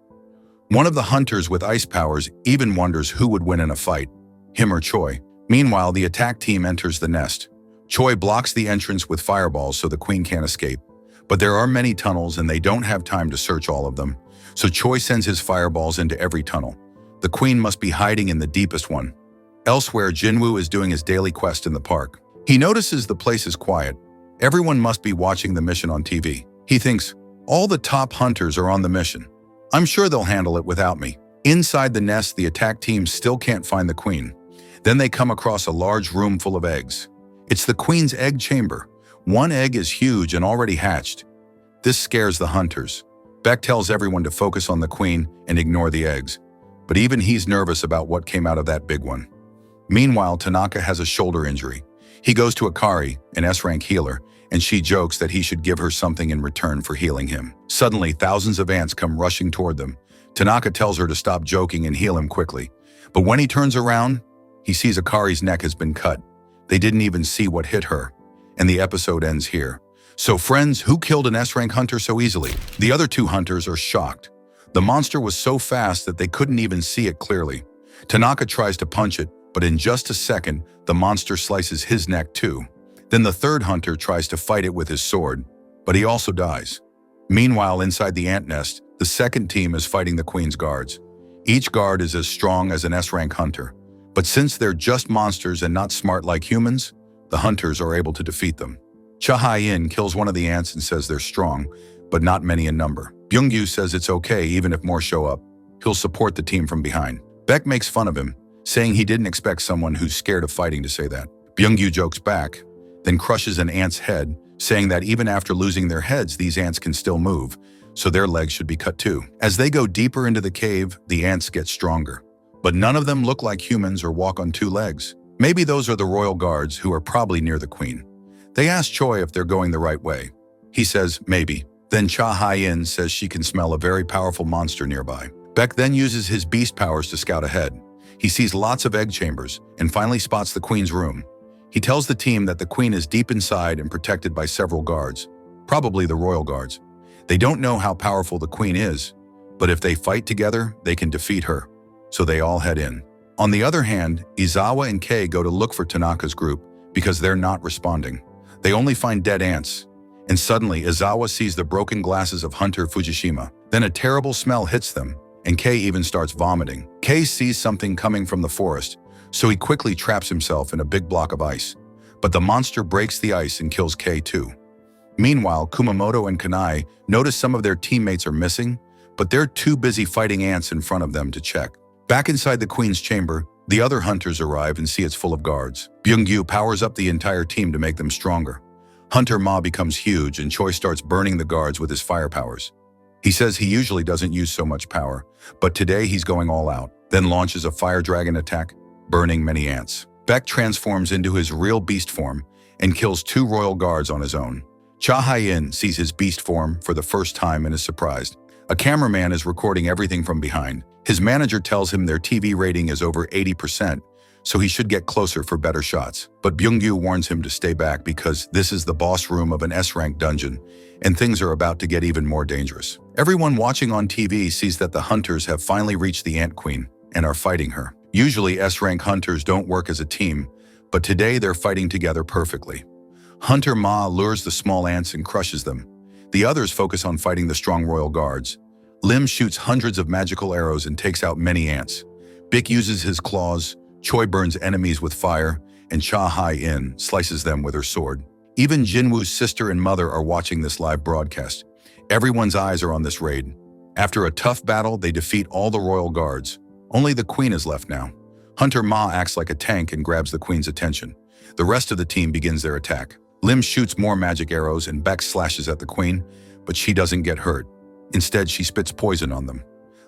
One of the hunters with ice powers even wonders who would win in a fight, him or Choi. Meanwhile, the attack team enters the nest. Choi blocks the entrance with fireballs so the queen can't escape. But there are many tunnels and they don't have time to search all of them, so Choi sends his fireballs into every tunnel. The queen must be hiding in the deepest one. Elsewhere, Jinwoo is doing his daily quest in the park. He notices the place is quiet. Everyone must be watching the mission on TV. He thinks, all the top hunters are on the mission. I'm sure they'll handle it without me. Inside the nest, the attack team still can't find the queen. Then they come across a large room full of eggs. It's the queen's egg chamber. One egg is huge and already hatched. This scares the hunters. Baek tells everyone to focus on the queen and ignore the eggs. But even he's nervous about what came out of that big one. Meanwhile, Tanaka has a shoulder injury. He goes to Akari, an S-rank healer, and she jokes that he should give her something in return for healing him. Suddenly, thousands of ants come rushing toward them. Tanaka tells her to stop joking and heal him quickly. But when he turns around, he sees Akari's neck has been cut. They didn't even see what hit her. And the episode ends here. So friends, who killed an S-rank hunter so easily? The other 2 hunters are shocked. The monster was so fast that they couldn't even see it clearly. Tanaka tries to punch it, but in just a second, the monster slices his neck too. Then the 3rd hunter tries to fight it with his sword, but he also dies. Meanwhile, inside the ant nest, the 2nd team is fighting the queen's guards. Each guard is as strong as an S-rank hunter, but since they're just monsters and not smart like humans, the hunters are able to defeat them. Cha Hai-in kills one of the ants and says they're strong, but not many in number. Byung-gyu says it's okay even if more show up. He'll support the team from behind. Baek makes fun of him, saying he didn't expect someone who's scared of fighting to say that. Byung-gyu jokes back, then crushes an ant's head, saying that even after losing their heads, these ants can still move, so their legs should be cut too. As they go deeper into the cave, the ants get stronger. But none of them look like humans or walk on two legs. Maybe those are the royal guards who are probably near the queen. They ask Choi if they're going the right way. He says, maybe. Then Cha Hai-in says she can smell a very powerful monster nearby. Baek then uses his beast powers to scout ahead. He sees lots of egg chambers and finally spots the queen's room. He tells the team that the queen is deep inside and protected by several guards, probably the royal guards. They don't know how powerful the queen is, but if they fight together, they can defeat her. So they all head in. On the other hand, Izawa and Kei go to look for Tanaka's group because they're not responding. They only find dead ants. And suddenly, Izawa sees the broken glasses of Hunter Fujishima. Then a terrible smell hits them, and Kei even starts vomiting. Kei sees something coming from the forest, so he quickly traps himself in a big block of ice. But the monster breaks the ice and kills Kei too. Meanwhile, Kumamoto and Kanai notice some of their teammates are missing, but they're too busy fighting ants in front of them to check. Back inside the queen's chamber, the other hunters arrive and see it's full of guards. Byung-gyu powers up the entire team to make them stronger. Hunter Ma becomes huge and Choi starts burning the guards with his fire powers. He says he usually doesn't use so much power, but today he's going all out, then launches a fire dragon attack, burning many ants. Baek transforms into his real beast form and kills 2 royal guards on his own. Cha Hai-in sees his beast form for the first time and is surprised. A cameraman is recording everything from behind. His manager tells him their TV rating is over 80%, so he should get closer for better shots. But Byung-gyu warns him to stay back because this is the boss room of an S-rank dungeon, and things are about to get even more dangerous. Everyone watching on TV sees that the hunters have finally reached the Ant Queen and are fighting her. Usually S-rank hunters don't work as a team, but today they're fighting together perfectly. Hunter Ma lures the small ants and crushes them. The others focus on fighting the strong royal guards. Lim shoots hundreds of magical arrows and takes out many ants. Baek uses his claws, Choi burns enemies with fire, and Cha Hai-in slices them with her sword. Even Jinwoo's sister and mother are watching this live broadcast. Everyone's eyes are on this raid. After a tough battle, they defeat all the royal guards. Only the queen is left now. Hunter Ma acts like a tank and grabs the queen's attention. The rest of the team begins their attack. Lim shoots more magic arrows and Baek slashes at the queen, but she doesn't get hurt. Instead, she spits poison on them.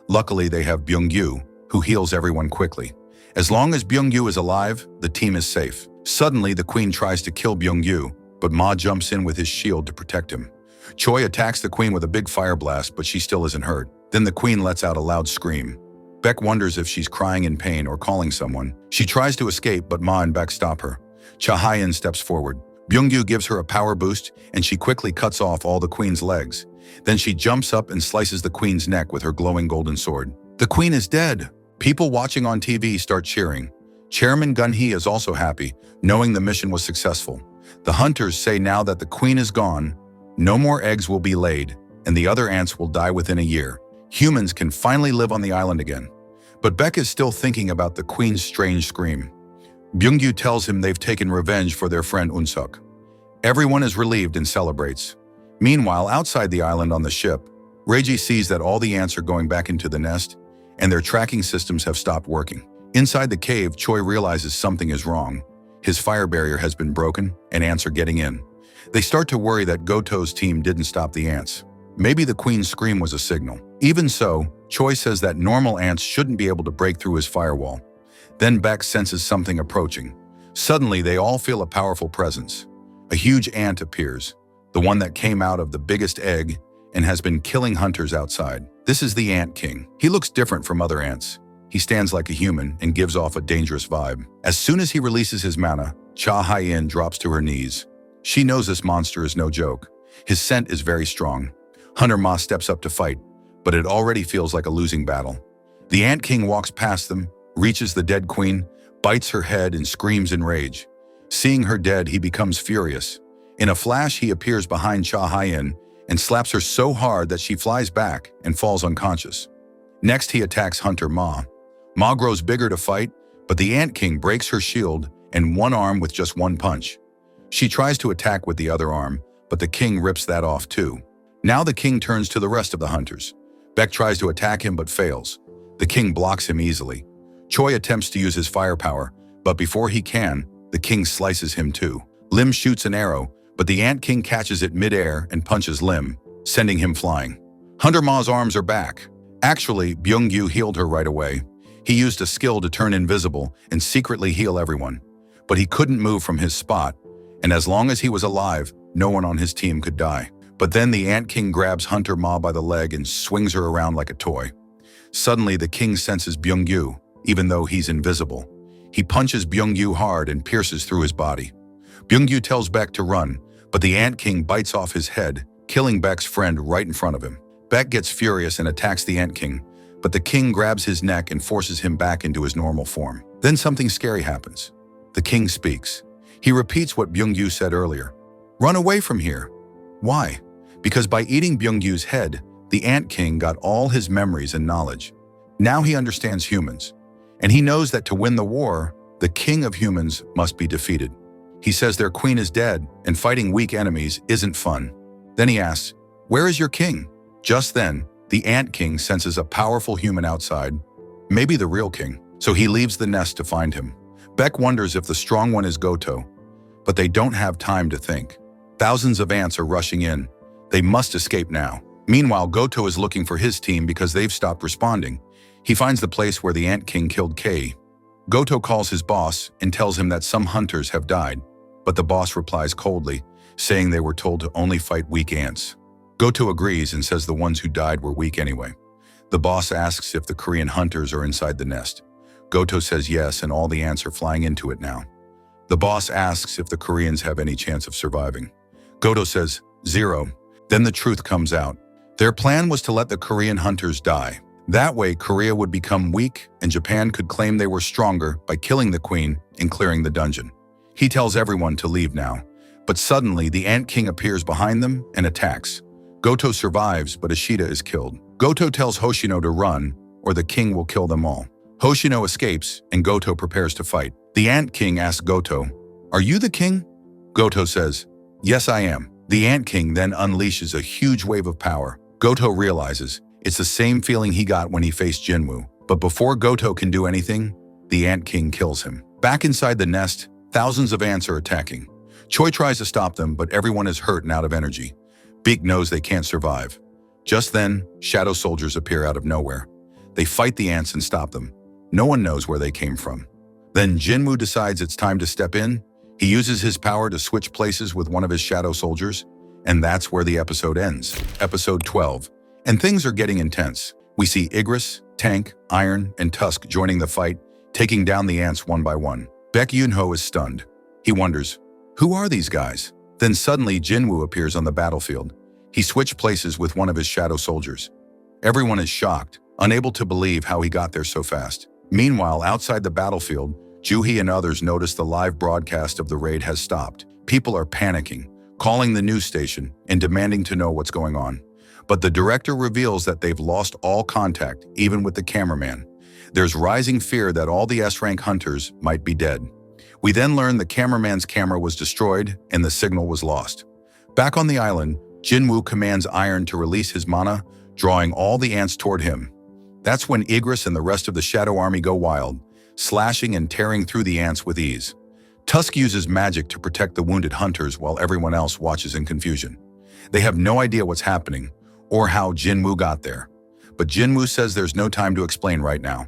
Luckily, they have Byung-gyu, who heals everyone quickly. As long as Byung-gyu is alive, the team is safe. Suddenly, the queen tries to kill Byung-gyu, but Ma jumps in with his shield to protect him. Choi attacks the queen with a big fire blast, but she still isn't hurt. Then the queen lets out a loud scream. Baek wonders if she's crying in pain or calling someone. She tries to escape, but Ma and Baek stop her. Cha Hai-in steps forward. Byung-gyu gives her a power boost, and she quickly cuts off all the queen's legs. Then she jumps up and slices the queen's neck with her glowing golden sword. The queen is dead! People watching on TV start cheering. Chairman Gun-hee is also happy, knowing the mission was successful. The hunters say now that the queen is gone, no more eggs will be laid, and the other ants will die within a year. Humans can finally live on the island again. But Baek is still thinking about the queen's strange scream. Byung-gyu tells him they've taken revenge for their friend Unsuk. Everyone is relieved and celebrates. Meanwhile, outside the island on the ship, Reiji sees that all the ants are going back into the nest, and their tracking systems have stopped working. Inside the cave, Choi realizes something is wrong. His fire barrier has been broken, and ants are getting in. They start to worry that Goto's team didn't stop the ants. Maybe the queen's scream was a signal. Even so, Choi says that normal ants shouldn't be able to break through his firewall. Then Baek senses something approaching. Suddenly, they all feel a powerful presence. A huge ant appears, the one that came out of the biggest egg and has been killing hunters outside. This is the Ant King. He looks different from other ants. He stands like a human and gives off a dangerous vibe. As soon as he releases his mana, Cha Hai-in drops to her knees. She knows this monster is no joke. His scent is very strong. Hunter Ma steps up to fight, but it already feels like a losing battle. The Ant King walks past them, reaches the dead queen, bites her head and screams in rage. Seeing her dead, he becomes furious. In a flash, he appears behind Cha Hai-in and slaps her so hard that she flies back and falls unconscious. Next, he attacks Hunter Ma. Ma grows bigger to fight, but the Ant King breaks her shield and one arm with just one punch. She tries to attack with the other arm, but the king rips that off too. Now the king turns to the rest of the hunters. Beck tries to attack him but fails. The king blocks him easily. Choi attempts to use his firepower, but before he can, the king slices him too. Lim shoots an arrow, but the Ant King catches it mid-air and punches Lim, sending him flying. Hunter Ma's arms are back. Actually, Byung-gyu healed her right away. He used a skill to turn invisible and secretly heal everyone. But he couldn't move from his spot, and as long as he was alive, no one on his team could die. But then the Ant King grabs Hunter Ma by the leg and swings her around like a toy. Suddenly, the king senses Byung-gyu, even though he's invisible. He punches Byung-gyu hard and pierces through his body. Byung-gyu tells Beck to run, but the Ant King bites off his head, killing Beck's friend right in front of him. Beck gets furious and attacks the Ant King, but the king grabs his neck and forces him back into his normal form. Then something scary happens. The king speaks. He repeats what Byung-gyu said earlier. Run away from here. Why? Because by eating Byung-gyu's head, the Ant King got all his memories and knowledge. Now he understands humans, and he knows that to win the war, the king of humans must be defeated. He says their queen is dead, and fighting weak enemies isn't fun. Then he asks, "Where is your king?" Just then, the Ant King senses a powerful human outside, maybe the real king, so he leaves the nest to find him. Beck wonders if the strong one is Goto, but they don't have time to think. Thousands of ants are rushing in. They must escape now. Meanwhile, Goto is looking for his team because they've stopped responding. He finds the place where the Ant King killed Kei. Goto calls his boss and tells him that some hunters have died, but the boss replies coldly, saying they were told to only fight weak ants. Goto agrees and says the ones who died were weak anyway. The boss asks if the Korean hunters are inside the nest. Goto says yes, and all the ants are flying into it now. The boss asks if the Koreans have any chance of surviving. Goto says 0. Then the truth comes out. Their plan was to let the Korean hunters die. That way, Korea would become weak and Japan could claim they were stronger by killing the queen and clearing the dungeon. He tells everyone to leave now, but suddenly the Ant King appears behind them and attacks. Goto survives, but Ishida is killed. Goto tells Hoshino to run, or the king will kill them all. Hoshino escapes, and Goto prepares to fight. The Ant King asks Goto, "Are you the king?" Goto says, "Yes, I am." The Ant King then unleashes a huge wave of power. Goto realizes it's the same feeling he got when he faced Jinwoo. But before Goto can do anything, the Ant King kills him. Back inside the nest, thousands of ants are attacking. Choi tries to stop them, but everyone is hurt and out of energy. Beak knows they can't survive. Just then, shadow soldiers appear out of nowhere. They fight the ants and stop them. No one knows where they came from. Then Jinwoo decides it's time to step in. He uses his power to switch places with one of his shadow soldiers, and that's where the episode ends. Episode 12. And things are getting intense. We see Igris, Tank, Iron, and Tusk joining the fight, taking down the ants one by one. Baek Yoon-ho is stunned. He wonders, who are these guys? Then suddenly Jinwoo appears on the battlefield. He switched places with one of his shadow soldiers. Everyone is shocked, unable to believe how he got there so fast. Meanwhile, outside the battlefield, Juhee and others notice the live broadcast of the raid has stopped. People are panicking, calling the news station and demanding to know what's going on. But the director reveals that they've lost all contact, even with the cameraman. There's rising fear that all the S-rank hunters might be dead. We then learn the cameraman's camera was destroyed and the signal was lost. Back on the island, Jinwoo commands Iron to release his mana, drawing all the ants toward him. That's when Igris and the rest of the Shadow Army go wild, slashing and tearing through the ants with ease. Tusk uses magic to protect the wounded hunters while everyone else watches in confusion. They have no idea what's happening or how Jinwoo got there. But Jinwoo says there's no time to explain right now.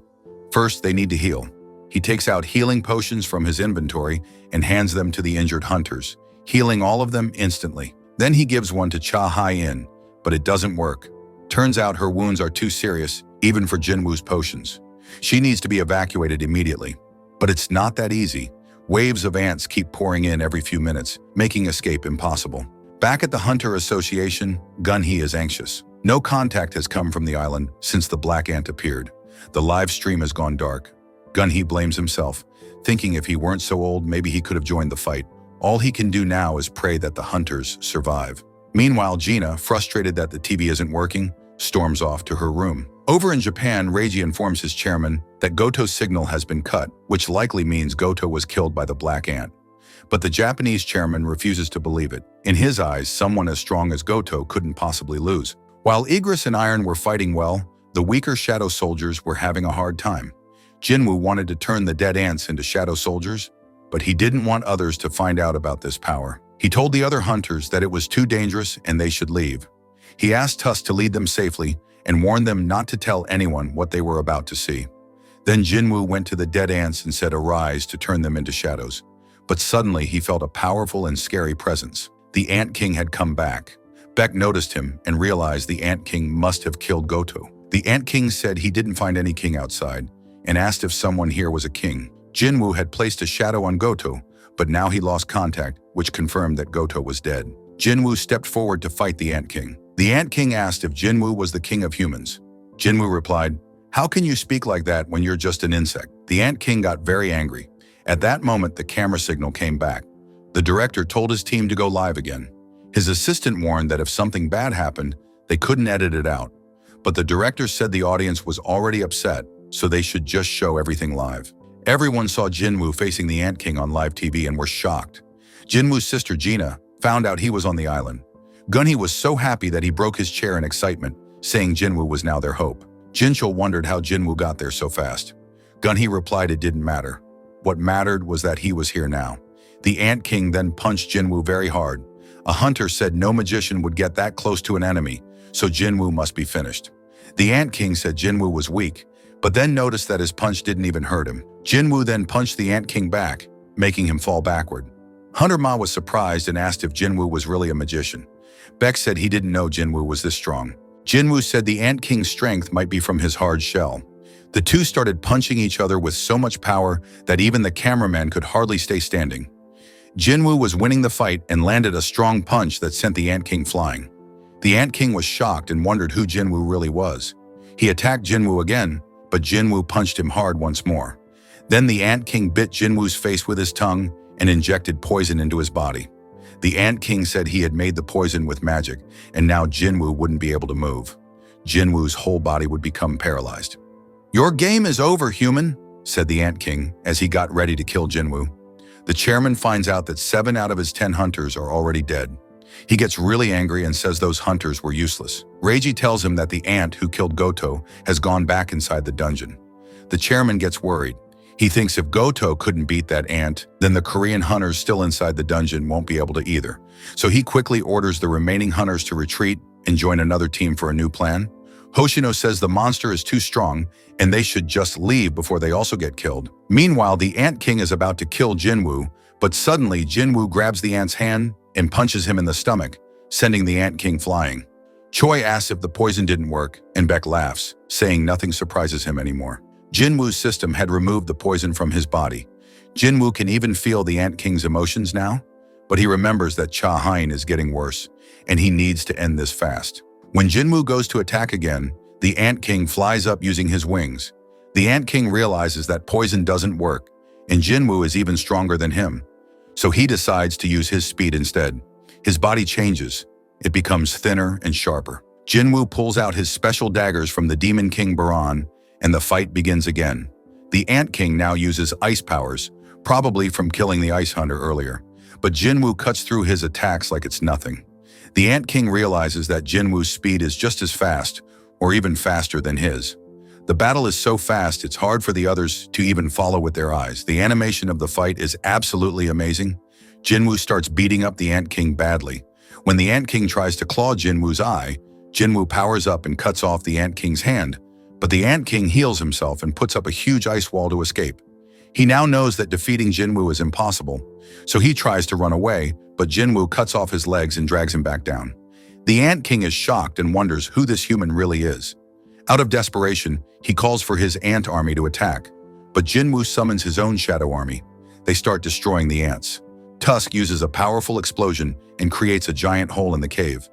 First, they need to heal. He takes out healing potions from his inventory and hands them to the injured hunters, healing all of them instantly. Then he gives one to Cha Hai-in, but it doesn't work. Turns out her wounds are too serious, even for Jinwoo's potions. She needs to be evacuated immediately. But it's not that easy. Waves of ants keep pouring in every few minutes, making escape impossible. Back at the Hunter Association, Gun-hee is anxious. No contact has come from the island since the black ant appeared. The live stream has gone dark. Gun-hee blames himself, thinking if he weren't so old, maybe he could have joined the fight. All he can do now is pray that the hunters survive. Meanwhile, Gina, frustrated that the TV isn't working, storms off to her room. Over in Japan, Reiji informs his chairman that Goto's signal has been cut, which likely means Goto was killed by the black ant. But the Japanese chairman refuses to believe it. In his eyes, someone as strong as Goto couldn't possibly lose. While Igris and Iron were fighting well, the weaker shadow soldiers were having a hard time. Jinwoo wanted to turn the dead ants into shadow soldiers, but he didn't want others to find out about this power. He told the other hunters that it was too dangerous and they should leave. He asked Tusk to lead them safely and warned them not to tell anyone what they were about to see. Then Jinwoo went to the dead ants and said arise to turn them into shadows. But suddenly he felt a powerful and scary presence. The Ant King had come back. Beck noticed him and realized the Ant King must have killed Goto. The Ant King said he didn't find any king outside and asked if someone here was a king. Jinwoo had placed a shadow on Goto, but now he lost contact, which confirmed that Goto was dead. Jinwoo stepped forward to fight the Ant King. The Ant King asked if Jinwoo was the king of humans. Jinwoo replied, "How can you speak like that when you're just an insect?" The Ant King got very angry. At that moment, the camera signal came back. The director told his team to go live again. His assistant warned that if something bad happened, they couldn't edit it out. But the director said the audience was already upset, so they should just show everything live. Everyone saw Jinwoo facing the Ant King on live TV and were shocked. Jinwoo's sister Gina found out he was on the island. Gunhee was so happy that he broke his chair in excitement, saying Jinwoo was now their hope. Jinchul wondered how Jinwoo got there so fast. Gunhee replied it didn't matter. What mattered was that he was here now. The Ant King then punched Jinwoo very hard. A hunter said no magician would get that close to an enemy, so Jinwoo must be finished. The Ant King said Jinwoo was weak, but then noticed that his punch didn't even hurt him. Jinwoo then punched the Ant King back, making him fall backward. Hunter Ma was surprised and asked if Jinwoo was really a magician. Beck said he didn't know Jinwoo was this strong. Jinwoo said the Ant King's strength might be from his hard shell. The two started punching each other with so much power that even the cameraman could hardly stay standing. Jinwoo was winning the fight and landed a strong punch that sent the Ant King flying. The Ant King was shocked and wondered who Jinwoo really was. He attacked Jinwoo again, but Jinwoo punched him hard once more. Then the Ant King bit Jinwoo's face with his tongue and injected poison into his body. The Ant King said he had made the poison with magic, and now Jinwoo wouldn't be able to move. Jinwoo's whole body would become paralyzed. "Your game is over, human," said the Ant King as he got ready to kill Jinwoo. The chairman finds out that 7 out of his 10 hunters are already dead. He gets really angry and says those hunters were useless. Reiji tells him that the ant who killed Goto has gone back inside the dungeon. The chairman gets worried. He thinks if Goto couldn't beat that ant, then the Korean hunters still inside the dungeon won't be able to either. So he quickly orders the remaining hunters to retreat and join another team for a new plan. Hoshino says the monster is too strong and they should just leave before they also get killed. Meanwhile, the Ant King is about to kill Jinwoo, but suddenly Jinwoo grabs the ant's hand and punches him in the stomach, sending the Ant King flying. Choi asks if the poison didn't work, and Beck laughs, saying nothing surprises him anymore. Jinwoo's system had removed the poison from his body. Jinwoo can even feel the Ant King's emotions now, but he remembers that Cha Hein is getting worse, and he needs to end this fast. When Jinwoo goes to attack again, the Ant King flies up using his wings. The Ant King realizes that poison doesn't work, and Jinwoo is even stronger than him. So he decides to use his speed instead. His body changes. It becomes thinner and sharper. Jinwoo pulls out his special daggers from the Demon King Baran, and the fight begins again. The Ant King now uses ice powers, probably from killing the Ice Hunter earlier, but Jinwoo cuts through his attacks like it's nothing. The Ant King realizes that Jinwoo's speed is just as fast, or even faster than his. The battle is so fast it's hard for the others to even follow with their eyes. The animation of the fight is absolutely amazing. Jinwoo starts beating up the Ant King badly. When the Ant King tries to claw Jinwoo's eye, Jinwoo powers up and cuts off the Ant King's hand, but the Ant King heals himself and puts up a huge ice wall to escape. He now knows that defeating Jinwoo is impossible, so he tries to run away, but Jinwoo cuts off his legs and drags him back down. The Ant King is shocked and wonders who this human really is. Out of desperation, he calls for his ant army to attack, but Jinwoo summons his own shadow army. They start destroying the ants. Tusk uses a powerful explosion and creates a giant hole in the cave.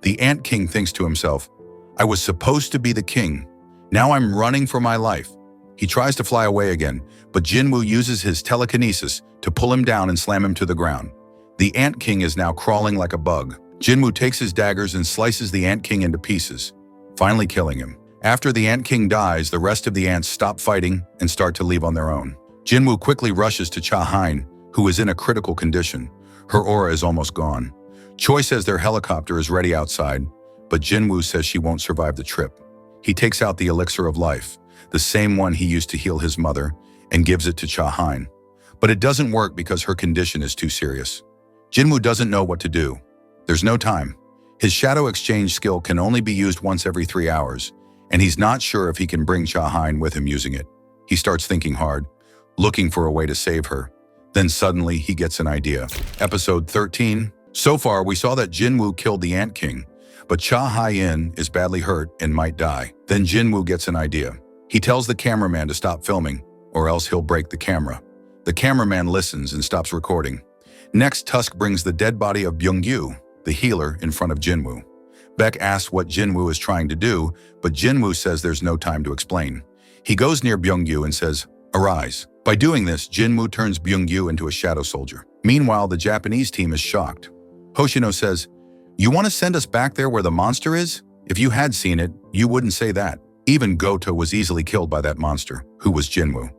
The Ant King thinks to himself, "I was supposed to be the king. Now I'm running for my life." He tries to fly away again, but Jinwoo uses his telekinesis to pull him down and slam him to the ground. The Ant King is now crawling like a bug. Jinwoo takes his daggers and slices the Ant King into pieces. finally killing him. After the Ant King dies, the rest of the ants stop fighting and start to leave on their own. Jinwoo quickly rushes to Cha Hein, who is in a critical condition. Her aura is almost gone. Choi says their helicopter is ready outside, but Jinwoo says she won't survive the trip. He takes out the elixir of life, the same one he used to heal his mother, and gives it to Cha Hein. But it doesn't work because her condition is too serious. Jinwoo doesn't know what to do. There's no time. His shadow exchange skill can only be used once every 3 hours, and he's not sure if he can bring Cha Hein with him using it. He starts thinking hard, looking for a way to save her. Then suddenly he gets an idea. Episode 13. So far, we saw that Jinwoo killed the Ant King, but Cha Hein is badly hurt and might die. Then Jinwoo gets an idea. He tells the cameraman to stop filming, or else he'll break the camera. The cameraman listens and stops recording. Next, Tusk brings the dead body of Byung-yu, the healer, in front of Jinwoo. Beck asks what Jinwoo is trying to do, but Jinwoo says there's no time to explain. He goes near Byung-yu and says, "Arise." By doing this, Jinwoo turns Byung-yu into a shadow soldier. Meanwhile, the Japanese team is shocked. Hoshino says, "You want to send us back there where the monster is? If you had seen it, you wouldn't say that." Even Goto was easily killed by that monster, who was Jinwoo.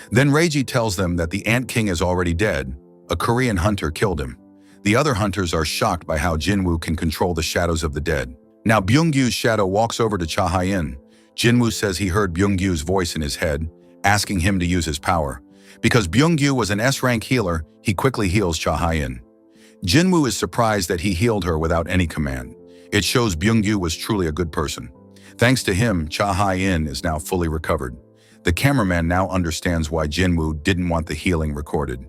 Then Reiji tells them that the Ant King is already dead. A Korean hunter killed him. The other hunters are shocked by how Jinwoo can control the shadows of the dead. Now Byung-yu's shadow walks over to Cha Hein. Jinwoo says he heard Byung-yu's voice in his head, asking him to use his power. Because Byung-yu was an S-rank healer, he quickly heals Cha Hein. Jinwoo is surprised that he healed her without any command. It shows Byung-yu was truly a good person. Thanks to him, Cha Hein is now fully recovered. The cameraman now understands why Jinwoo didn't want the healing recorded.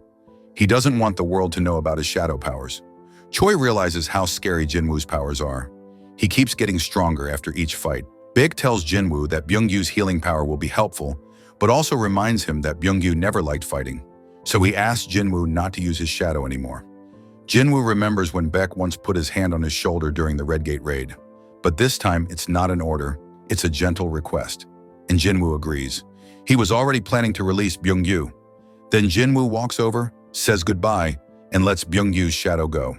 He doesn't want the world to know about his shadow powers. Choi realizes how scary Jinwoo's powers are. He keeps getting stronger after each fight. Big tells Jinwoo that Byung-yu's healing power will be helpful, but also reminds him that Byung-yu never liked fighting. So he asks Jinwoo not to use his shadow anymore. Jinwoo remembers when Beck once put his hand on his shoulder during the Red Gate raid. But this time, it's not an order, it's a gentle request. And Jinwoo agrees. He was already planning to release Byung-yu. Then Jinwoo walks over, says goodbye, and lets Byung-yu's shadow go.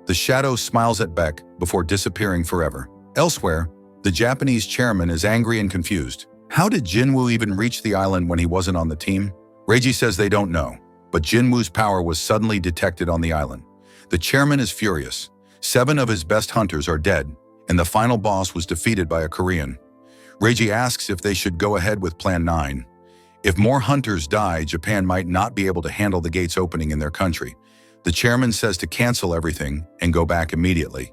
The shadow smiles at Beck before disappearing forever. Elsewhere, the Japanese chairman is angry and confused. How did Jinwoo even reach the island when he wasn't on the team? Reiji says they don't know, but Jinwoo's power was suddenly detected on the island. The chairman is furious. 7 of his best hunters are dead, and the final boss was defeated by a Korean. Reiji asks if they should go ahead with Plan 9. If more hunters die, Japan might not be able to handle the gates opening in their country. The chairman says to cancel everything and go back immediately.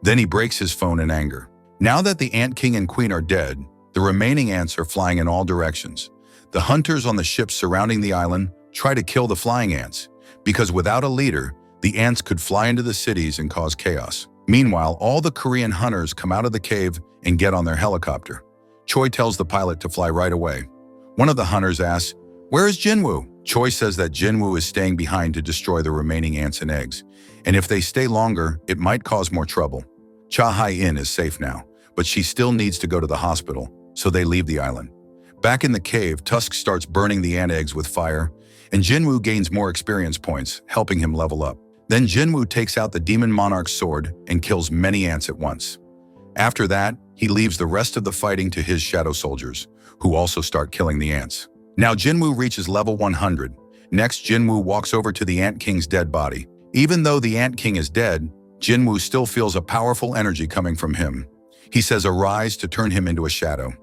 Then he breaks his phone in anger. Now that the Ant King and Queen are dead, the remaining ants are flying in all directions. The hunters on the ships surrounding the island try to kill the flying ants, because without a leader, the ants could fly into the cities and cause chaos. Meanwhile, all the Korean hunters come out of the cave and get on their helicopter. Choi tells the pilot to fly right away. One of the hunters asks, "Where is Jinwoo?" Choi says that Jinwoo is staying behind to destroy the remaining ants and eggs, and if they stay longer, it might cause more trouble. Cha Hein is safe now, but she still needs to go to the hospital, so they leave the island. Back in the cave, Tusk starts burning the ant eggs with fire, and Jinwoo gains more experience points, helping him level up. Then Jinwoo takes out the Demon Monarch's sword and kills many ants at once. After that, he leaves the rest of the fighting to his shadow soldiers, who also start killing the ants. Now Jinwoo reaches level 100. Next, Jinwoo walks over to the Ant King's dead body. Even though the Ant King is dead, Jinwoo still feels a powerful energy coming from him. He says arise to turn him into a shadow.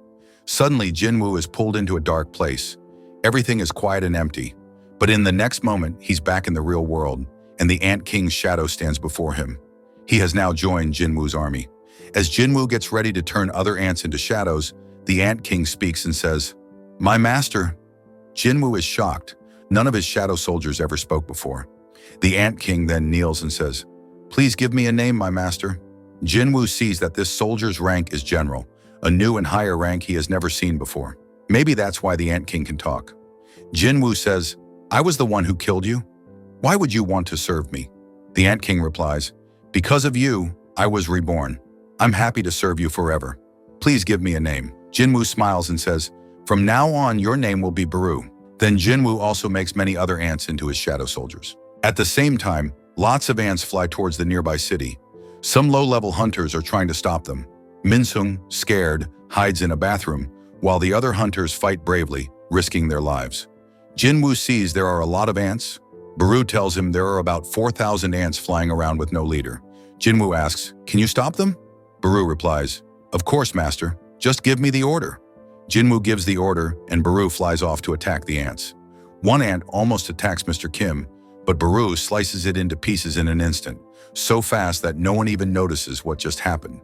Suddenly, Jinwoo is pulled into a dark place. Everything is quiet and empty. But in the next moment, he's back in the real world, and the Ant King's shadow stands before him. He has now joined Jinwoo's army. As Jinwoo gets ready to turn other ants into shadows, the Ant King speaks and says, "My master." Jinwoo is shocked. None of his shadow soldiers ever spoke before. The Ant King then kneels and says, "Please give me a name, my master." Jinwoo sees that this soldier's rank is general, a new and higher rank he has never seen before. Maybe that's why the Ant King can talk. Jinwoo says, "I was the one who killed you. Why would you want to serve me?" The Ant King replies, "Because of you, I was reborn. I'm happy to serve you forever. Please give me a name." Jinwoo smiles and says, "From now on, your name will be Baru." Then Jinwoo also makes many other ants into his shadow soldiers. At the same time, lots of ants fly towards the nearby city. Some low-level hunters are trying to stop them. Minsung, scared, hides in a bathroom, while the other hunters fight bravely, risking their lives. Jinwoo sees there are a lot of ants. Baru tells him there are about 4,000 ants flying around with no leader. Jinwoo asks, "Can you stop them?" Baru replies, "Of course, master. Just give me the order." Jinwoo gives the order, and Baru flies off to attack the ants. One ant almost attacks Mr. Kim, but Baru slices it into pieces in an instant, so fast that no one even notices what just happened.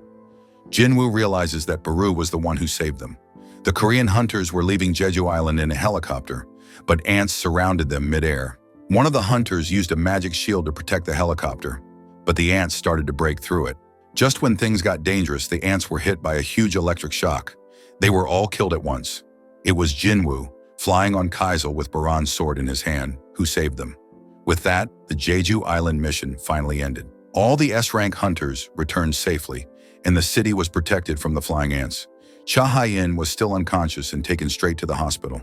Jinwoo realizes that Baru was the one who saved them. The Korean hunters were leaving Jeju Island in a helicopter, but ants surrounded them mid-air. One of the hunters used a magic shield to protect the helicopter, but the ants started to break through it. Just when things got dangerous, the ants were hit by a huge electric shock. They were all killed at once. It was Jinwoo, flying on Kaisel with Baran's sword in his hand, who saved them. With that, the Jeju Island mission finally ended. All the S-rank hunters returned safely, and the city was protected from the flying ants. Cha Hai-in was still unconscious and taken straight to the hospital.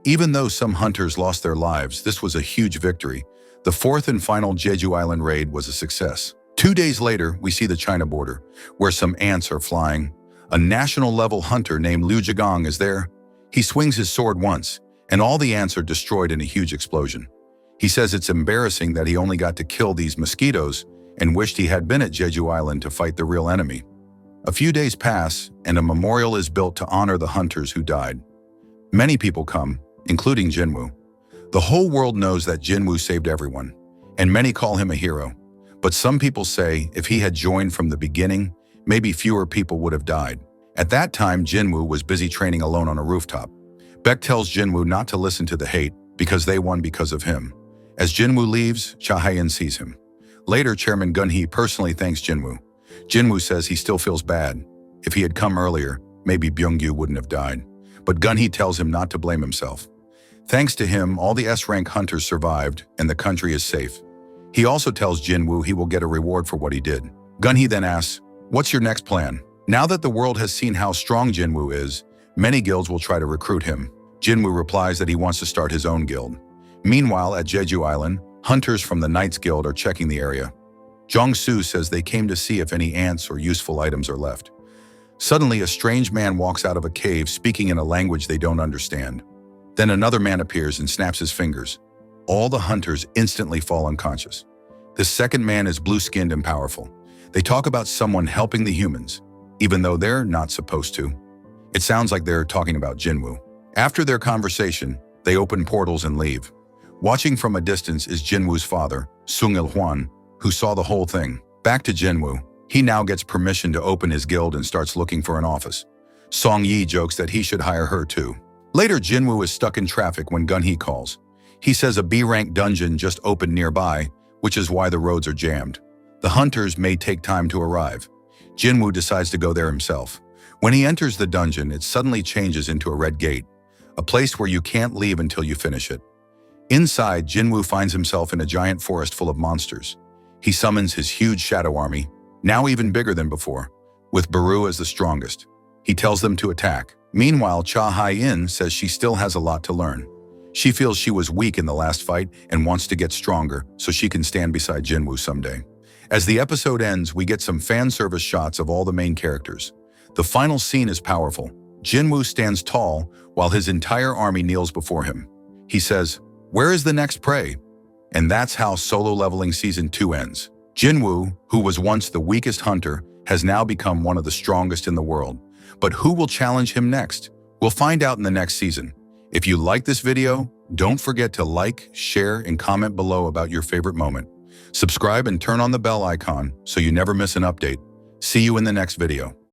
Even though some hunters lost their lives, this was a huge victory. The fourth and final Jeju Island raid was a success. 2 days later, we see the China border, where some ants are flying. A national-level hunter named Liu Zhigang is there. He swings his sword once, and all the ants are destroyed in a huge explosion. He says it's embarrassing that he only got to kill these mosquitoes and wished he had been at Jeju Island to fight the real enemy. A few days pass, and a memorial is built to honor the hunters who died. Many people come, including Jinwoo. The whole world knows that Jinwoo saved everyone, and many call him a hero. But some people say if he had joined from the beginning, maybe fewer people would have died. At that time, Jinwoo was busy training alone on a rooftop. Beck tells Jinwoo not to listen to the hate because they won because of him. As Jinwoo leaves, Cha Hai-in sees him. Later, Chairman Gun-hee personally thanks Jinwoo. Jinwoo says he still feels bad. If he had come earlier, maybe Byung-gyu wouldn't have died. But Gun-hee tells him not to blame himself. Thanks to him, all the S-rank hunters survived, and the country is safe. He also tells Jinwoo he will get a reward for what he did. Gun-hee then asks, "What's your next plan?" Now that the world has seen how strong Jinwoo is, many guilds will try to recruit him. Jinwoo replies that he wants to start his own guild. Meanwhile, at Jeju Island, hunters from the Knights Guild are checking the area. Jong-soo says they came to see if any ants or useful items are left. Suddenly, a strange man walks out of a cave speaking in a language they don't understand. Then another man appears and snaps his fingers. All the hunters instantly fall unconscious. The second man is blue-skinned and powerful. They talk about someone helping the humans, even though they're not supposed to. It sounds like they're talking about Jinwoo. After their conversation, they open portals and leave. Watching from a distance is Jinwoo's father, Sung-il-hwan, who saw the whole thing. Back to Jinwoo. He now gets permission to open his guild and starts looking for an office. Song-yi jokes that he should hire her too. Later, Jinwoo is stuck in traffic when Gun-hee calls. He says a B-rank dungeon just opened nearby, which is why the roads are jammed. The hunters may take time to arrive. Jinwoo decides to go there himself. When he enters the dungeon, it suddenly changes into a red gate, a place where you can't leave until you finish it. Inside, Jinwoo finds himself in a giant forest full of monsters. He summons his huge shadow army, now even bigger than before, with Baru as the strongest. He tells them to attack. Meanwhile, Cha Hai-in says she still has a lot to learn. She feels she was weak in the last fight and wants to get stronger so she can stand beside Jinwoo someday. As the episode ends, we get some fan service shots of all the main characters. The final scene is powerful. Jinwoo stands tall while his entire army kneels before him. He says, "Where is the next prey?" And that's how Solo Leveling Season 2 ends. Jinwoo, who was once the weakest hunter, has now become one of the strongest in the world. But who will challenge him next? We'll find out in the next season. If you like this video, don't forget to like, share, and comment below about your favorite moment. Subscribe and turn on the bell icon so you never miss an update. See you in the next video.